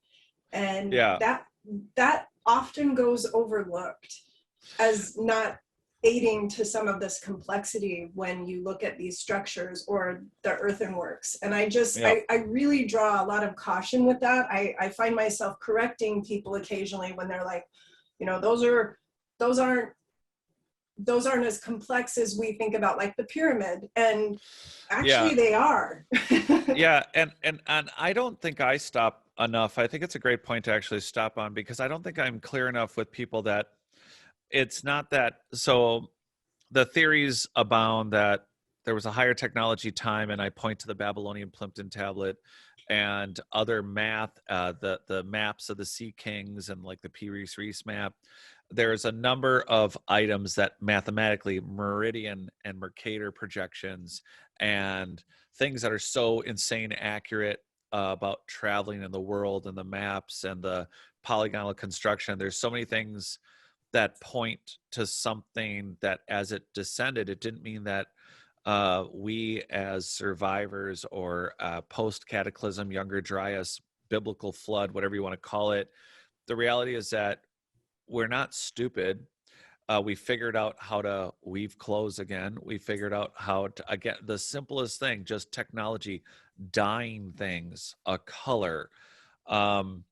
And yeah. that often goes overlooked as not aiding to some of this complexity when you look at these structures or the earthenworks. And Yeah. I really draw a lot of caution with that. I find myself correcting people occasionally when they're like, you know, those aren't as complex as we think about, like the pyramid. And Yeah, actually they are. yeah, and I don't think I stop enough. I think it's a great point to actually stop on because I don't think I'm clear enough with people that it's not that. So the theories abound that there was a higher technology time, and I point to the Babylonian Plimpton tablet and other math, the maps of the Sea Kings and like the P. Reese map. There's a number of items that mathematically meridian and Mercator projections and things that are so insane accurate about traveling in the world and the maps and the polygonal construction. There's so many things that point to something that as it descended, it didn't mean that we as survivors or post cataclysm, younger Dryas, biblical flood, whatever you want to call it. The reality is that we're not stupid. We figured out how to weave clothes again. We figured out how to, again, the simplest thing, just technology, dyeing things, a color. Um,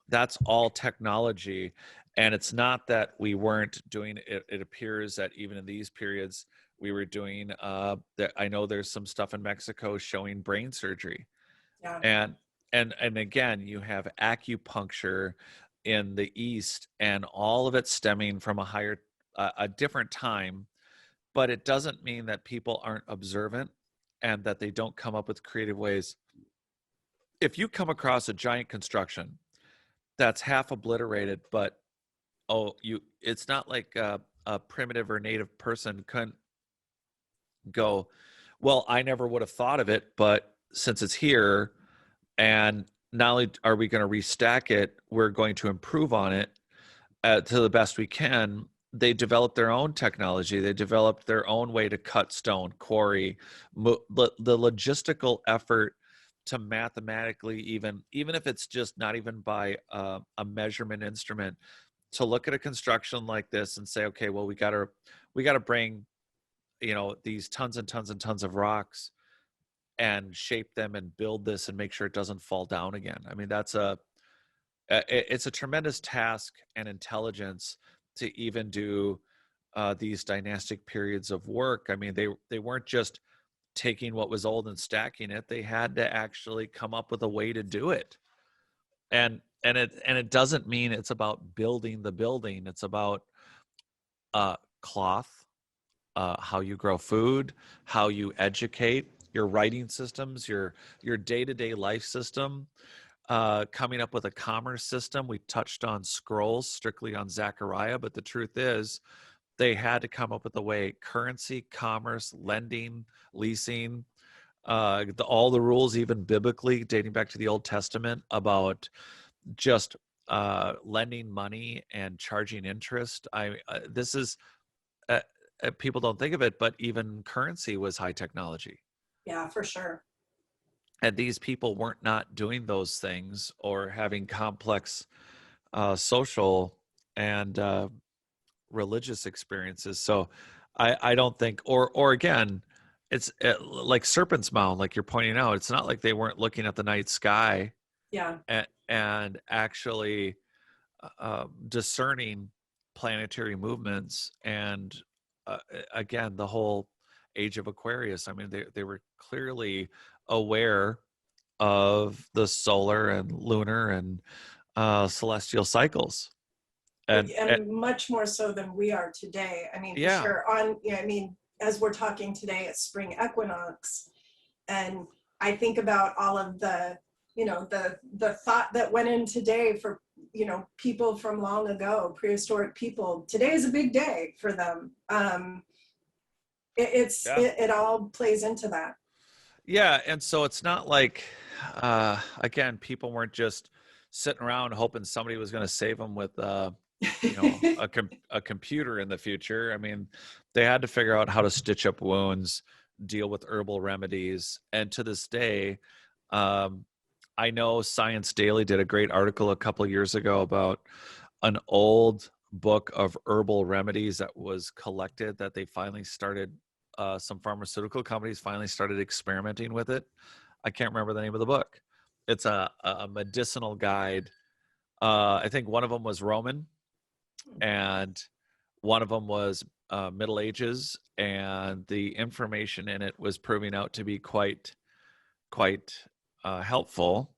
that's all technology. And it's not that we weren't doing it. It appears that even in these periods, we were doing, that. I know there's some stuff in Mexico showing brain surgery. Yeah. And, and again, you have acupuncture in the East and all of it stemming from a higher, a different time, but it doesn't mean that people aren't observant and that they don't come up with creative ways. If you come across a giant construction that's half obliterated, but it's not like a primitive or native person couldn't go, well, I never would have thought of it, but since it's here, and not only are we going to restack it, we're going to improve on it to the best we can. They developed their own technology. They developed their own way to cut stone, quarry, the logistical effort to mathematically, even if it's just not even by a measurement instrument, to look at a construction like this and say, okay, well, we got to bring, these tons and tons and tons of rocks and shape them and build this and make sure it doesn't fall down again. I mean, it's a tremendous task and intelligence to even do these dynastic periods of work. I mean, they weren't just taking what was old and stacking it. They had to actually come up with a way to do it. And it doesn't mean it's about building the building. It's about cloth, how you grow food, how you educate, your writing systems, your day-to-day life system. coming up with a commerce system. We touched on scrolls, strictly on Zechariah, but the truth is they had to come up with a way: currency, commerce, lending, leasing, all the rules, even biblically, dating back to the Old Testament, about just lending money and charging interest. This is people don't think of it, but even currency was high technology. Yeah, for sure. And these people weren't not doing those things or having complex social and religious experiences. So I don't think, or again, it's like Serpent's Mound, like you're pointing out. It's not like they weren't looking at the night sky Yeah. and actually discerning planetary movements. And again, the whole age of Aquarius. I mean, they were clearly aware of the solar and lunar and celestial cycles. And much more so than we are today. I mean, for sure. I mean, as we're talking today, it's spring equinox, and I think about all of the, the thought that went in today for, people from long ago, prehistoric people. Today is a big day for them. It all plays into that. Yeah, and so it's not like, again, people weren't just sitting around hoping somebody was going to save them with a computer in the future. I mean, they had to figure out how to stitch up wounds, deal with herbal remedies. And to this day, I know Science Daily did a great article a couple of years ago about an old book of herbal remedies that was collected, that they finally started, some pharmaceutical companies finally started experimenting with it. I can't remember the name of the book. It's a medicinal guide. I think one of them was Roman, and one of them was Middle Ages, and the information in it was proving out to be quite helpful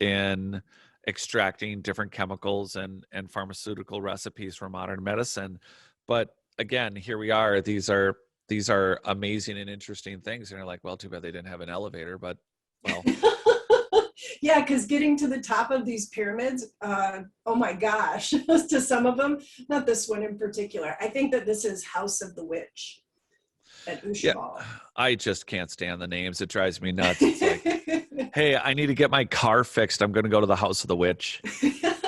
in extracting different chemicals and pharmaceutical recipes from modern medicine. But again, here we are. These are amazing and interesting things, and you're like, well, too bad they didn't have an elevator, but well. Yeah, because getting to the top of these pyramids, oh my gosh, to some of them, not this one in particular. I think that this is House of the Witch at Uxmal. Yeah, I just can't stand the names. It drives me nuts. It's like, hey, I need to get my car fixed. I'm going to go to the House of the Witch.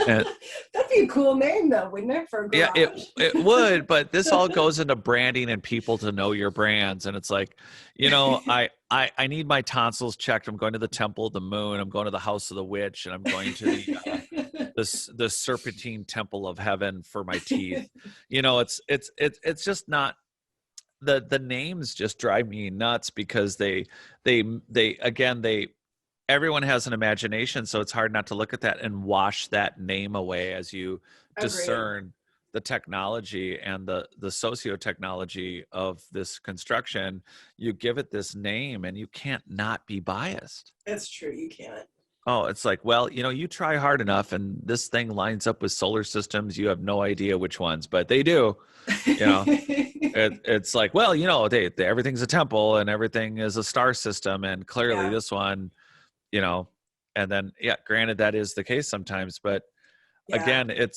And, that'd be a cool name, though, wouldn't it, for a garage? Yeah, it would, but this all goes into branding and people to know your brands. And it's like, I need my tonsils checked. I'm going to the Temple of the Moon. I'm going to the House of the Witch, and I'm going to the Serpentine Temple of Heaven for my teeth. It's just not. The names just drive me nuts, because they everyone has an imagination, so it's hard not to look at that and wash that name away as you discern the technology and the socio-technology of this construction. You give it this name and you can't not be biased. It's true, you can't. Oh, it's like, well, you try hard enough and this thing lines up with solar systems. You have no idea which ones, but they do. It's like, well, they everything's a temple and everything is a star system, and clearly this one, and then, granted, that is the case sometimes, but again, it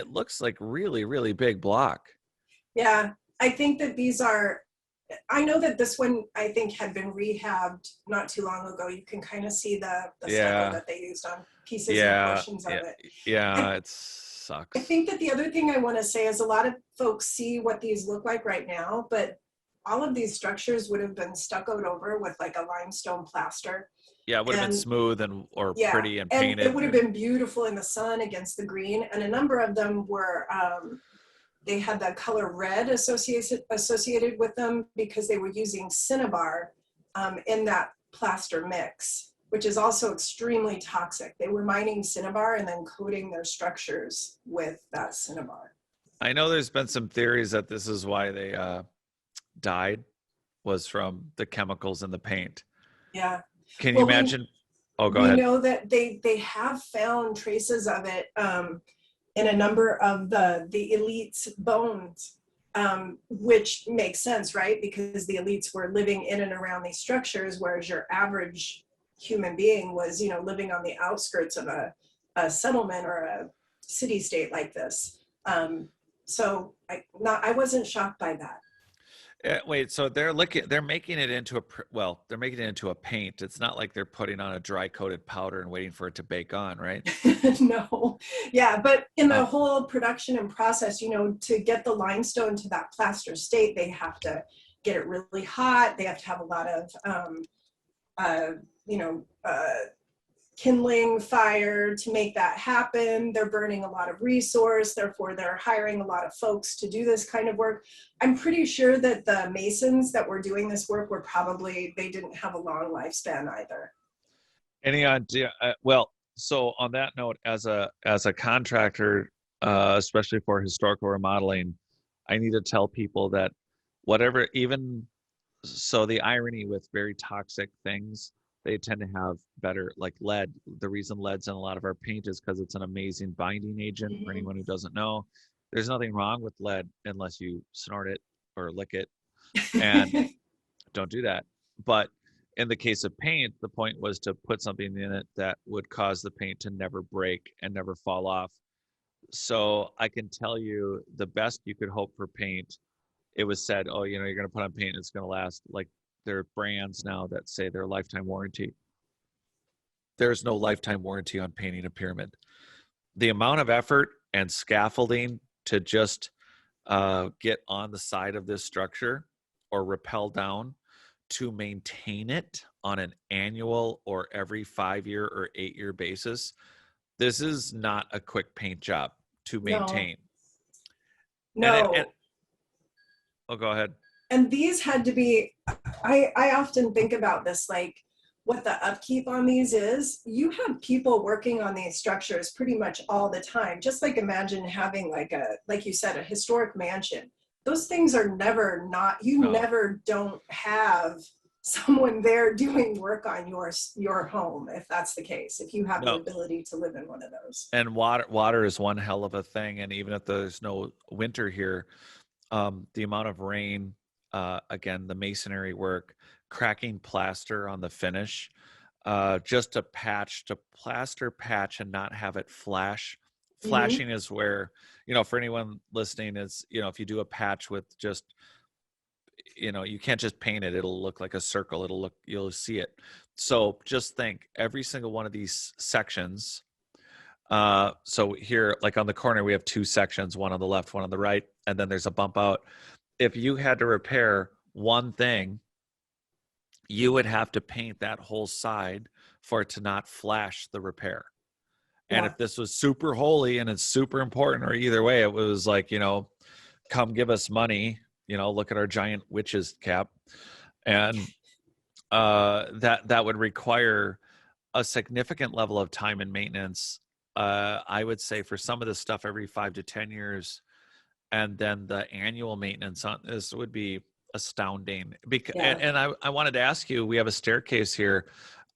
looks like really, really big block. Yeah, I think that I know that this one, I think, had been rehabbed not too long ago. You can kind of see the stucco that they used on pieces and portions of it. Yeah, it sucks. I think that the other thing I want to say is a lot of folks see what these look like right now, but all of these structures would have been stuccoed over with like a limestone plaster. Yeah, it would have been smooth or pretty and painted. And it would have been beautiful in the sun against the green. And a number of them were, they had the color red associated with them because they were using cinnabar in that plaster mix, which is also extremely toxic. They were mining cinnabar and then coating their structures with that cinnabar. I know there's been some theories that this is why they died, was from the chemicals in the paint. Yeah. Can you imagine? Go ahead. We know that they have found traces of it in a number of the elites' bones, which makes sense, right? Because the elites were living in and around these structures, whereas your average human being was, living on the outskirts of a settlement or a city state like this. So I wasn't shocked by that. Wait, so they're making it into they're making it into a paint. It's not like they're putting on a dry coated powder and waiting for it to bake on, right? No, yeah, but in the Oh, whole production and process, to get the limestone to that plaster state, they have to get it really hot. They have to have a lot of, uh, you know, uh, kindling fire to make that happen. They're burning a lot of resource, therefore they're hiring a lot of folks to do this kind of work. I'm pretty sure that the masons that were doing this work they didn't have a long lifespan either. any idea? Well, so on that note, as a contractor, especially for historical remodeling, I need to tell people that whatever, even so, the irony with very toxic things, they tend to have better, like lead. The reason lead's in a lot of our paint is because it's an amazing binding agent. For Mm-hmm. anyone who doesn't know, there's nothing wrong with lead unless you snort it or lick it, and don't do that. But in the case of paint, the point was to put something in it that would cause the paint to never break and never fall off. So I can tell you the best you could hope for paint. It was said, oh, you're going to put on paint, it's going to last. Like, there are brands now that say they're lifetime warranty. There's no lifetime warranty on painting a pyramid. The amount of effort and scaffolding to just get on the side of this structure or rappel down to maintain it on an annual or every 5-year or 8-year basis, this is not a quick paint job to No, maintain. And no. oh, go ahead. And these had to be, I often think about this, like what the upkeep on these is. You have people working on these structures pretty much all the time. Just like imagine having like you said, a historic mansion. Those things are never not, you No. never don't have someone there doing work on your home, if that's the case, if you have the No. ability to live in one of those. And water is one hell of a thing. And even if there's no winter here, the amount of rain, again, the masonry work, cracking plaster on the finish, just to plaster patch and not have it flash. Mm-hmm. Flashing is where, for anyone listening, is, if you do a patch with just, you can't just paint it. It'll look like a circle. You'll see it. So just think every single one of these sections. So here, like on the corner, we have 2 sections, one on the left, one on the right, and then there's a bump out. If you had to repair one thing, you would have to paint that whole side for it to not flash the repair. And Yeah. if this was super holy and it's super important, or either way, it was like, come give us money, look at our giant witch's cap. And that would require a significant level of time and maintenance. I would say for some of this stuff every 5 to 10 years. And then the annual maintenance on this would be astounding. Yeah. And I wanted to ask you, we have a staircase here.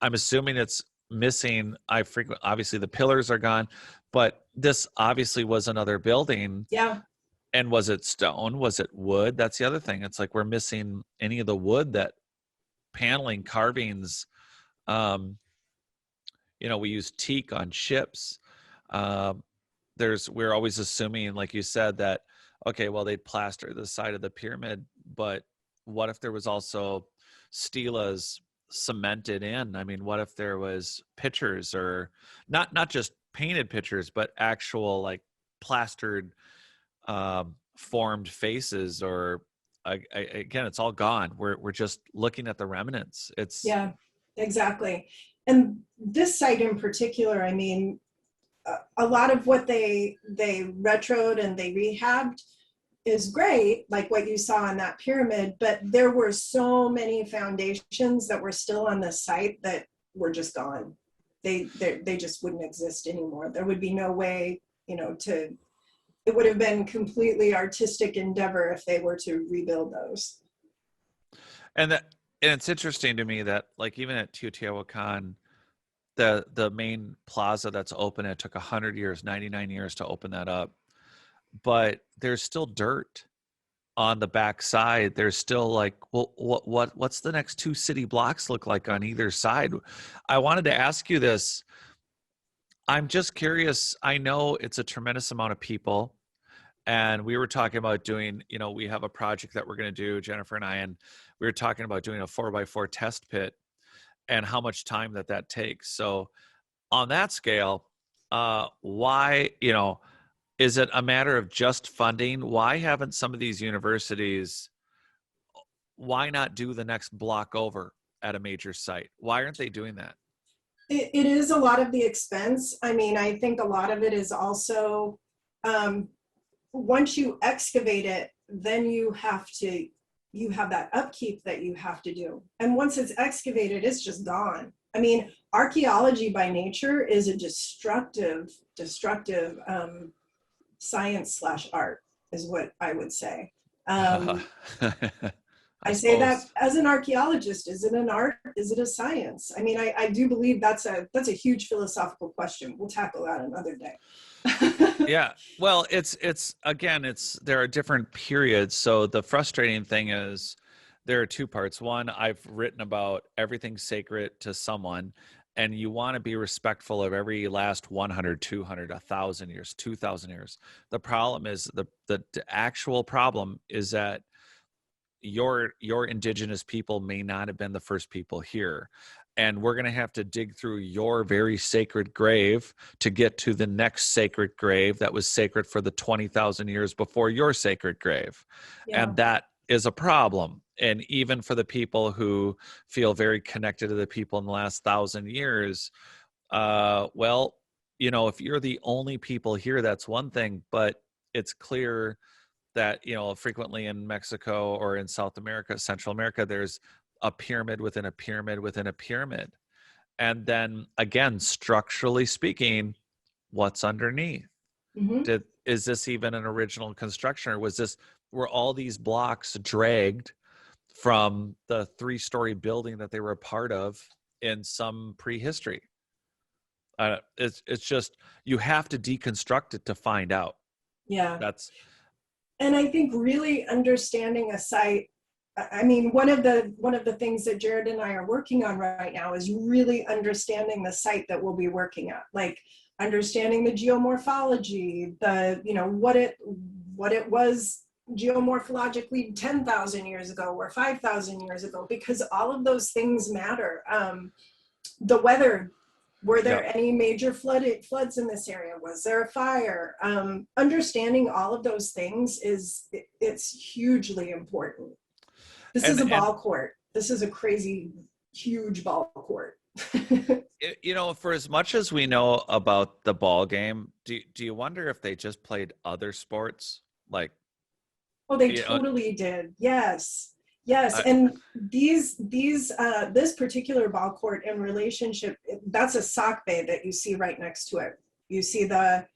I'm assuming it's missing. Obviously the pillars are gone, but this obviously was another building. Yeah. And was it stone? Was it wood? That's the other thing. It's like we're missing any of the wood, that paneling, carvings. We use teak on ships. We're always assuming, like you said, that, okay, well, they'd plaster the side of the pyramid, but what if there was also stelas cemented in? I mean, what if there was pictures, or not just painted pictures, but actual like plastered formed faces, or again, it's all gone. We're just looking at the remnants. Yeah, exactly. And this site in particular, I mean, a lot of what they retroed and they rehabbed is great, like what you saw in that pyramid, but there were so many foundations that were still on the site that were just gone. They just wouldn't exist anymore. There would be no way, it would have been completely artistic endeavor if they were to rebuild those. And it's interesting to me that, like, even at Teotihuacan, the main plaza that's open, it took 100 years, 99 years to open that up, but there's still dirt. on the back side, there's still like, well, what's the next 2 city blocks look like on either side? I wanted to ask you this. I'm just curious. I know it's a tremendous amount of people, and we were talking about doing, we have a project that we're going to do, Jennifer and I, and we were talking about doing a 4x4 test pit and how much time that takes. So on that scale, why, is it a matter of just funding? Why haven't some of these universities, why not do the next block over at a major site? Why aren't they doing that? It is a lot of the expense. I mean, I think a lot of it is also, once you excavate it, then you have that upkeep that you have to do. And once it's excavated, it's just gone. I mean, archaeology by nature is a destructive science/art, is what I would say. I say that as an archaeologist. Is it an art? Is it a science? I mean, I do believe that's a huge philosophical question. We'll tackle that another day. Yeah. Well, there are different periods. So the frustrating thing is there are 2 parts. One, I've written about everything sacred to someone, and you want to be respectful of every last 100, 200, 1,000 years, 2,000 years. The problem is the actual problem is that your indigenous people may not have been the first people here, and we're going to have to dig through your very sacred grave to get to the next sacred grave that was sacred for the 20,000 years before your sacred grave. Yeah. And that is a problem. And even for the people who feel very connected to the people in the last 1,000 years, well, if you're the only people here, that's one thing, but it's clear that, frequently in Mexico or in South America, Central America, there's a pyramid within a pyramid within a pyramid. And then again, structurally speaking, what's underneath? Mm-hmm. Is this even an original construction, or were all these blocks dragged from the 3-story building that they were a part of in some prehistory? It's just, you have to deconstruct it to find out. Yeah. And I think really understanding a site, I mean, one of the things that Jared and I are working on right now is really understanding the site that we'll be working at, like understanding the geomorphology, what it was geomorphologically 10,000 years ago or 5,000 years ago, because all of those things matter. The weather. Were there any major floods in this area? Was there a fire? Understanding all of those things it's hugely important. This is a ball court. This is a crazy, huge ball court. For as much as we know about the ball game, do you wonder if they just played other sports? Like, oh, they totally did. Yes. And this particular ball court in relationship, that's a sock bay that you see right next to it. You see the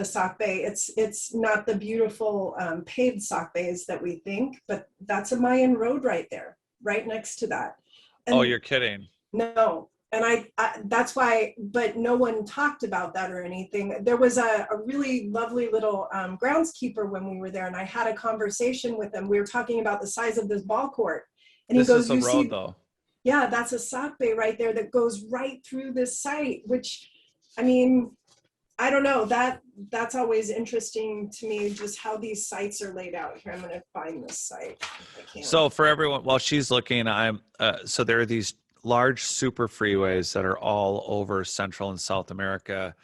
sock bay. It's not the beautiful paved sock bays that we think, but that's a Mayan road right there, right next to that. And oh, you're kidding. No. And I that's why, but no one talked about that or anything. There was a really lovely little groundskeeper when we were there, and I had a conversation with him. We were talking about the size of this ball court. And this he goes, is the road, though. Yeah, that's a sock bay right there that goes right through this site, which, I mean, I don't know, that's always interesting to me, just how these sites are laid out. Here, I'm going to find this site. So for everyone, while she's looking, so there are these large super freeways that are all over Central and South America,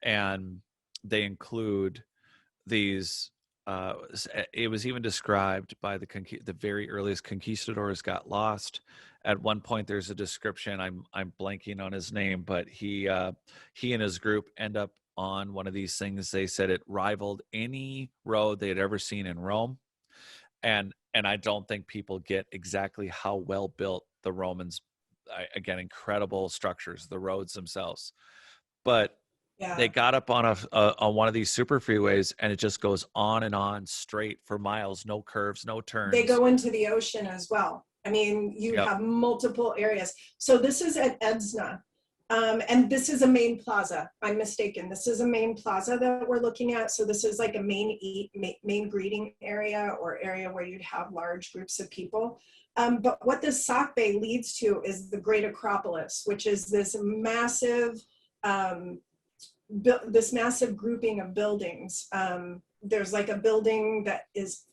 and they include these. It was even described by the very earliest conquistadors got lost. At one point, there's a description. I'm blanking on his name, but he and his group end up on one of these things. They said it rivaled any road they had ever seen in Rome, and I don't think people get exactly how well built the Romans. Again, incredible structures, the roads themselves, but they got up on on one of these super freeways, and it just goes on and on straight for miles, no curves, no turns. They go into the ocean as well. I mean, you have multiple areas. So this is at Edsna. And this is a main plaza. I'm mistaken. This is a main plaza that we're looking at. So this is like a main greeting area, or area where you'd have large groups of people. But what this sock bay leads to is the Great Acropolis, which is this massive grouping of buildings. There's like a building that is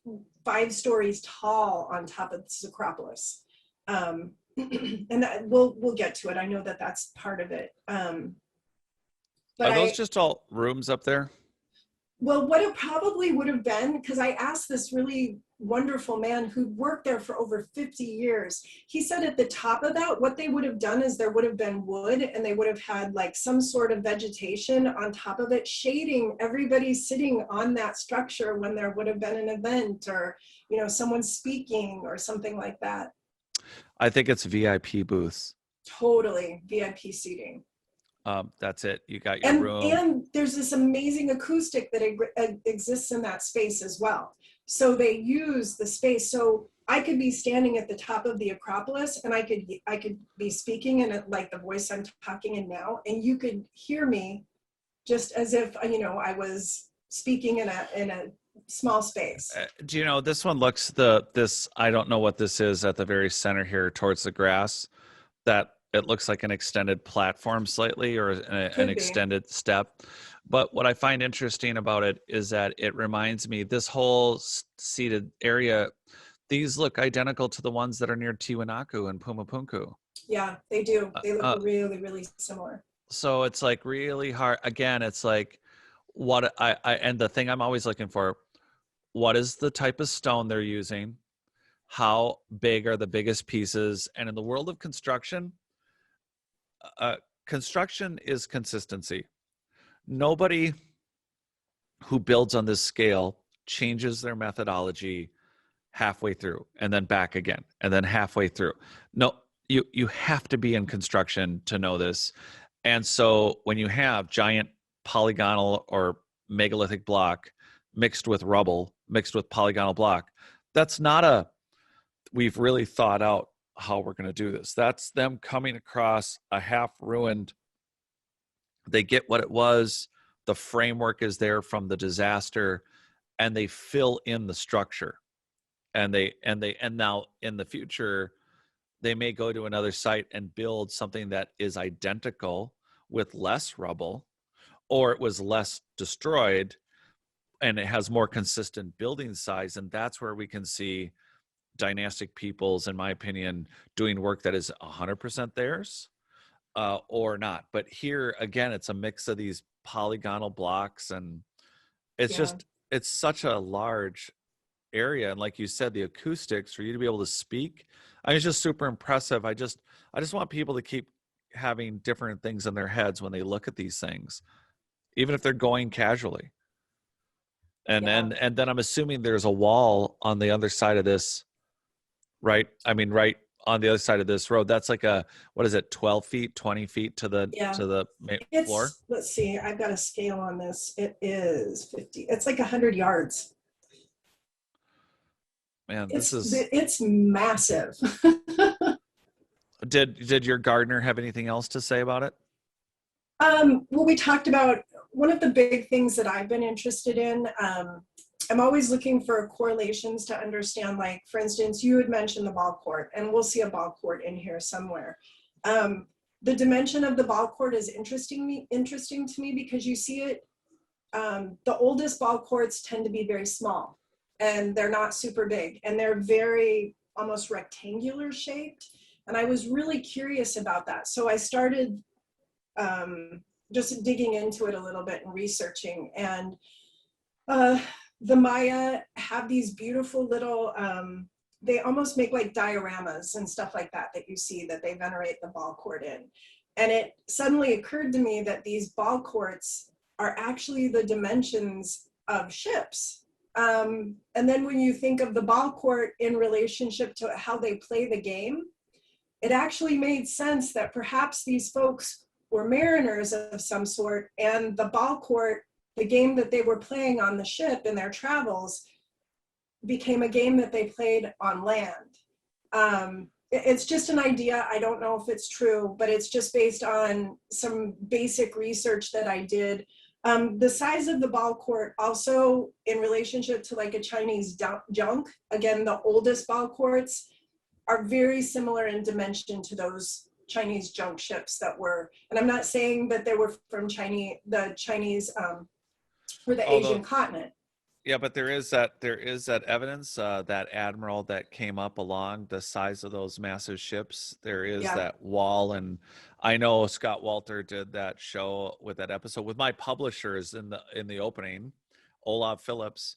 5 stories tall on top of this Acropolis. And we'll get to it. I know that that's part of it. But Are those just all rooms up there? Well, what it probably would have been, because I asked this really wonderful man who worked there for over 50 years, he said at the top of that, what they would have done is there would have been wood, and they would have had like some sort of vegetation on top of it, shading everybody sitting on that structure when there would have been an event, or, you know, someone speaking or something like that. I think it's VIP booths. Totally, VIP seating. That's it. You got your room. And there's this amazing acoustic that exists in that space as well. So they use the space. So I could be standing at the top of the Acropolis, and I could be speaking in like the voice I'm talking in now, and you could hear me just as if, you know, I was speaking in a small space. Do you know, this one looks I don't know what this is at the very center here towards the grass, that it looks like an extended platform slightly, or an extended step. But what I find interesting about it is that it reminds me, this whole seated area, these look identical to the ones that are near Tiwanaku and Pumapunku. Yeah, they do. They look really, really similar. So it's like really hard. Again, it's like what and the thing I'm always looking for, what is the type of stone they're using? How big are the biggest pieces? And in the world of construction, construction is consistency. Nobody who builds on this scale changes their methodology halfway through and then back again and then halfway through. No, you have to be in construction to know this. And so when you have giant polygonal or megalithic block mixed with rubble, mixed with polygonal block, that's not we've really thought out how we're going to do this. That's them coming across a half ruined. They get what it was. The framework is there from the disaster, and they fill in the structure. And now in the future, they may go to another site and build something that is identical with less rubble, or it was less destroyed and it has more consistent building size. And that's where we can see dynastic peoples, in my opinion, doing work that is 100% theirs or not. But here again, it's a mix of these polygonal blocks, and it's it's such a large area. And like you said, the acoustics for you to be able to speak, I mean, it's just super impressive. I just want people to keep having different things in their heads when they look at these things, even if they're going casually. And then I'm assuming there's a wall on the other side of this. Right. I mean, right on the other side of this road, that's like what is it, 12 feet, 20 feet to the floor? Let's see, I've got a scale on this. It is 50. It's like 100 yards. Man, it's massive. Did your gardener have anything else to say about it? Well, we talked about one of the big things that I've been interested in. I'm always looking for correlations to understand, like, for instance, you had mentioned the ball court, and we'll see a ball court in here somewhere. The dimension of the ball court is interesting to me because you see it, the oldest ball courts tend to be very small, and they're not super big, and they're very almost rectangular shaped. And I was really curious about that. So I started just digging into it a little bit and researching. And the Maya have these beautiful little, they almost make like dioramas and stuff like that you see that they venerate the ball court in. And it suddenly occurred to me that these ball courts are actually the dimensions of ships. And then when you think of the ball court in relationship to how they play the game, it actually made sense that perhaps these folks were mariners of some sort, and the ball court, the game that they were playing on the ship in their travels, became a game that they played on land. it's just an idea. I don't know if it's true, but it's just based on some basic research that I did. The size of the ball court also in relationship to like a Chinese junk, again, the oldest ball courts are very similar in dimension to those Chinese junk ships that were, and I'm not saying that they were from the Chinese or the Asian continent. Yeah, but there is that evidence, that admiral that came up along the size of those massive ships. There is that wall, and I know Scott Walter did that show with that episode with my publishers in the opening, Olav Phillips,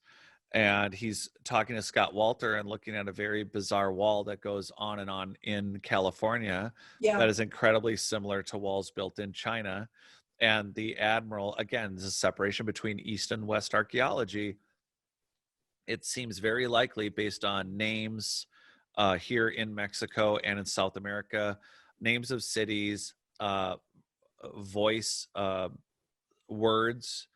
and he's talking to Scott Walter and looking at a very bizarre wall that goes on and on in California that is incredibly similar to walls built in China. And the admiral, again, there's a separation between East and West archaeology. It seems very likely based on names here in Mexico and in South America, names of cities, voice, words,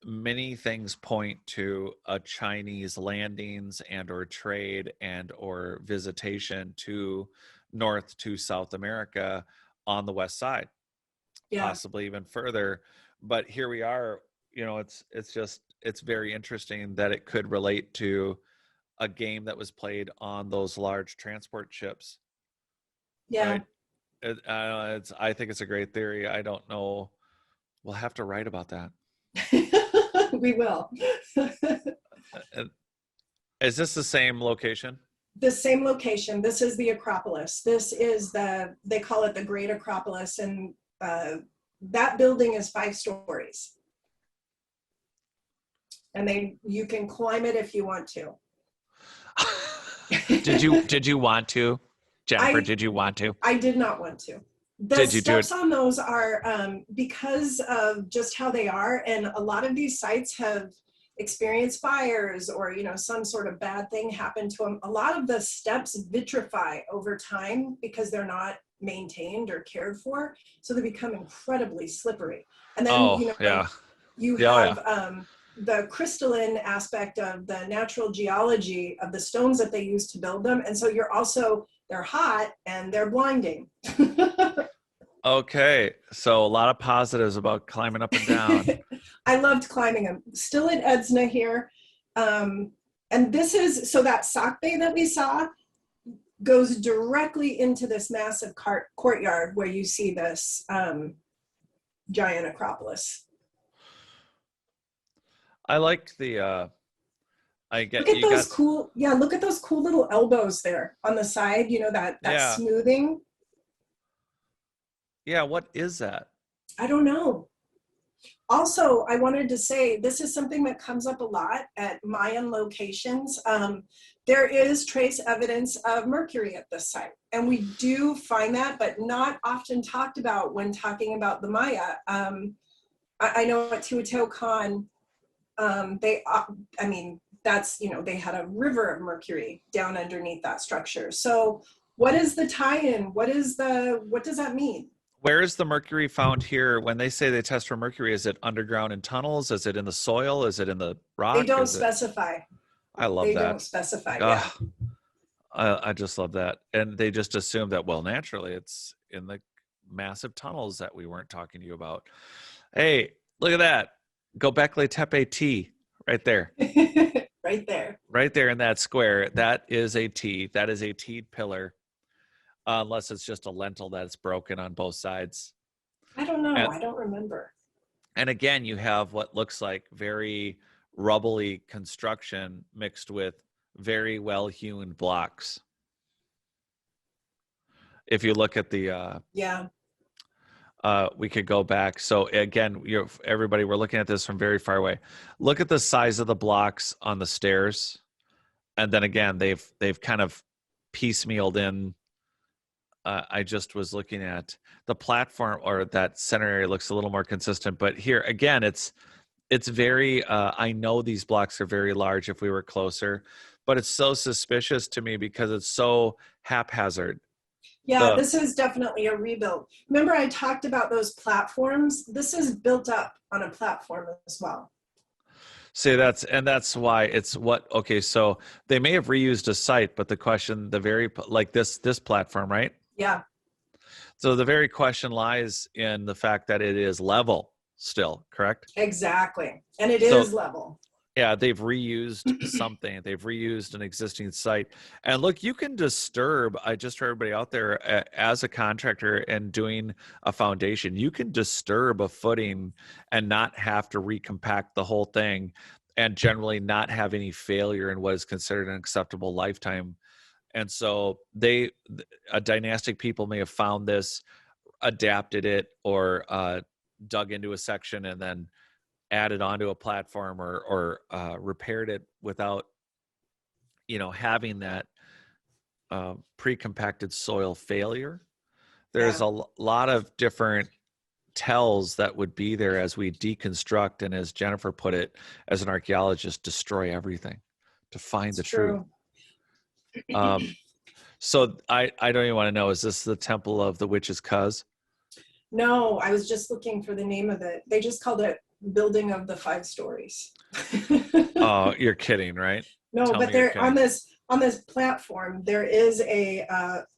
many things point to a Chinese landings and or trade and or visitation to North to South America on the west side, possibly even further. But here we are, it's very interesting that it could relate to a game that was played on those large transport ships. Right? I think it's a great theory. I don't know. We'll have to write about that. We will. Is this the same location? The same location. This is the Acropolis. This is they call it the Great Acropolis, and that building is 5 stories. And you can climb it if you want to. Did you want to, Jennifer? Did you want to? I did not want to. The steps on those are because of just how they are, and a lot of these sites have experienced fires or some sort of bad thing happened to them. A lot of the steps vitrify over time because they're not maintained or cared for, so they become incredibly slippery. And then you have the crystalline aspect of the natural geology of the stones that they use to build them, and so they're hot and they're blinding. Okay, so a lot of positives about climbing up and down. I loved climbing them. Still at Edsna here. And this is, so that sock bay that we saw goes directly into this massive courtyard where you see this giant Acropolis. I like the, look at those cool little elbows there on the side, that smoothing. Yeah, what is that? I don't know. Also, I wanted to say, this is something that comes up a lot at Mayan locations. There is trace evidence of mercury at this site. And we do find that, but not often talked about when talking about the Maya. I know at Teotihuacan, they had a river of mercury down underneath that structure. So what is the tie-in? What does that mean? Where is the mercury found here? When they say they test for mercury, is it underground in tunnels? Is it in the soil? Is it in the rock? They don't specify. I love that. They don't specify, I just love that. And they just assume that, well, naturally, it's in the massive tunnels that we weren't talking to you about. Hey, look at that. Göbekli Tepe T right there. Right there. Right there in that square. That is a T. That is a T'd pillar. Unless it's just a lentil that's broken on both sides. I don't know. I don't remember. And again, you have what looks like very rubbly construction mixed with very well-hewn blocks. If you look at the... we could go back. So again, everybody, we're looking at this from very far away. Look at the size of the blocks on the stairs. And then again, they've kind of piecemealed in. I just was looking at the platform, or that center area looks a little more consistent, but here again, it's very, I know these blocks are very large if we were closer, but it's so suspicious to me because it's so haphazard. Yeah, this is definitely a rebuild. Remember I talked about those platforms? This is built up on a platform as well. See, that's why it's what, okay, so they may have reused a site, but the question, like this platform, right? Yeah, So the very question lies in the fact that it is level still, correct? exactly. And it So is level. yeah, they've reused something. They've reused an existing site. And look, you can disturb, I just for everybody out there, as a contractor and doing a foundation, you can disturb a footing and not have to recompact the whole thing and generally not have any failure in what is considered an acceptable lifetime. And so a dynastic people may have found this, adapted it, or dug into a section and then added onto a platform or repaired it without having that pre-compacted soil failure. There's Yeah, a lot of different tells that would be there as we deconstruct, and as Jennifer put it, as an archaeologist, destroy everything to find it's the truth. true. So I don't even want to know, is this the Temple of the Witch's Cuz? No, I was just looking for the name of it. They just called it Building of the Five Stories. Oh, you're kidding, right? No, Tell but me you're there kidding. on this platform there is a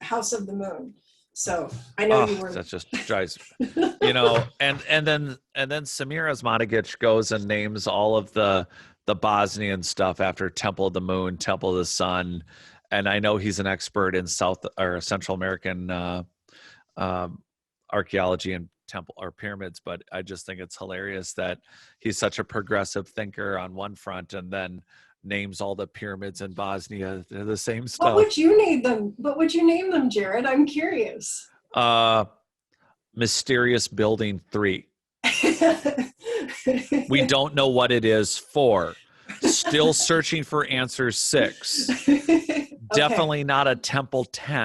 House of the Moon. So I know you Oh, were. that just drives and then Samir Osmanagic goes and names all of the Bosnian stuff after Temple of the Moon, Temple of the Sun, and I know he's an expert in South or Central American um, archaeology and temple or pyramids, but I just think it's hilarious that he's such a progressive thinker on one front and then names all the pyramids in Bosnia. They're the same What stuff. would you name them? What would you name them, Jared? I'm curious. Uh, Mysterious Building 3. We don't know what it is for. Still searching for answer 6. Okay. Definitely not a Temple 10.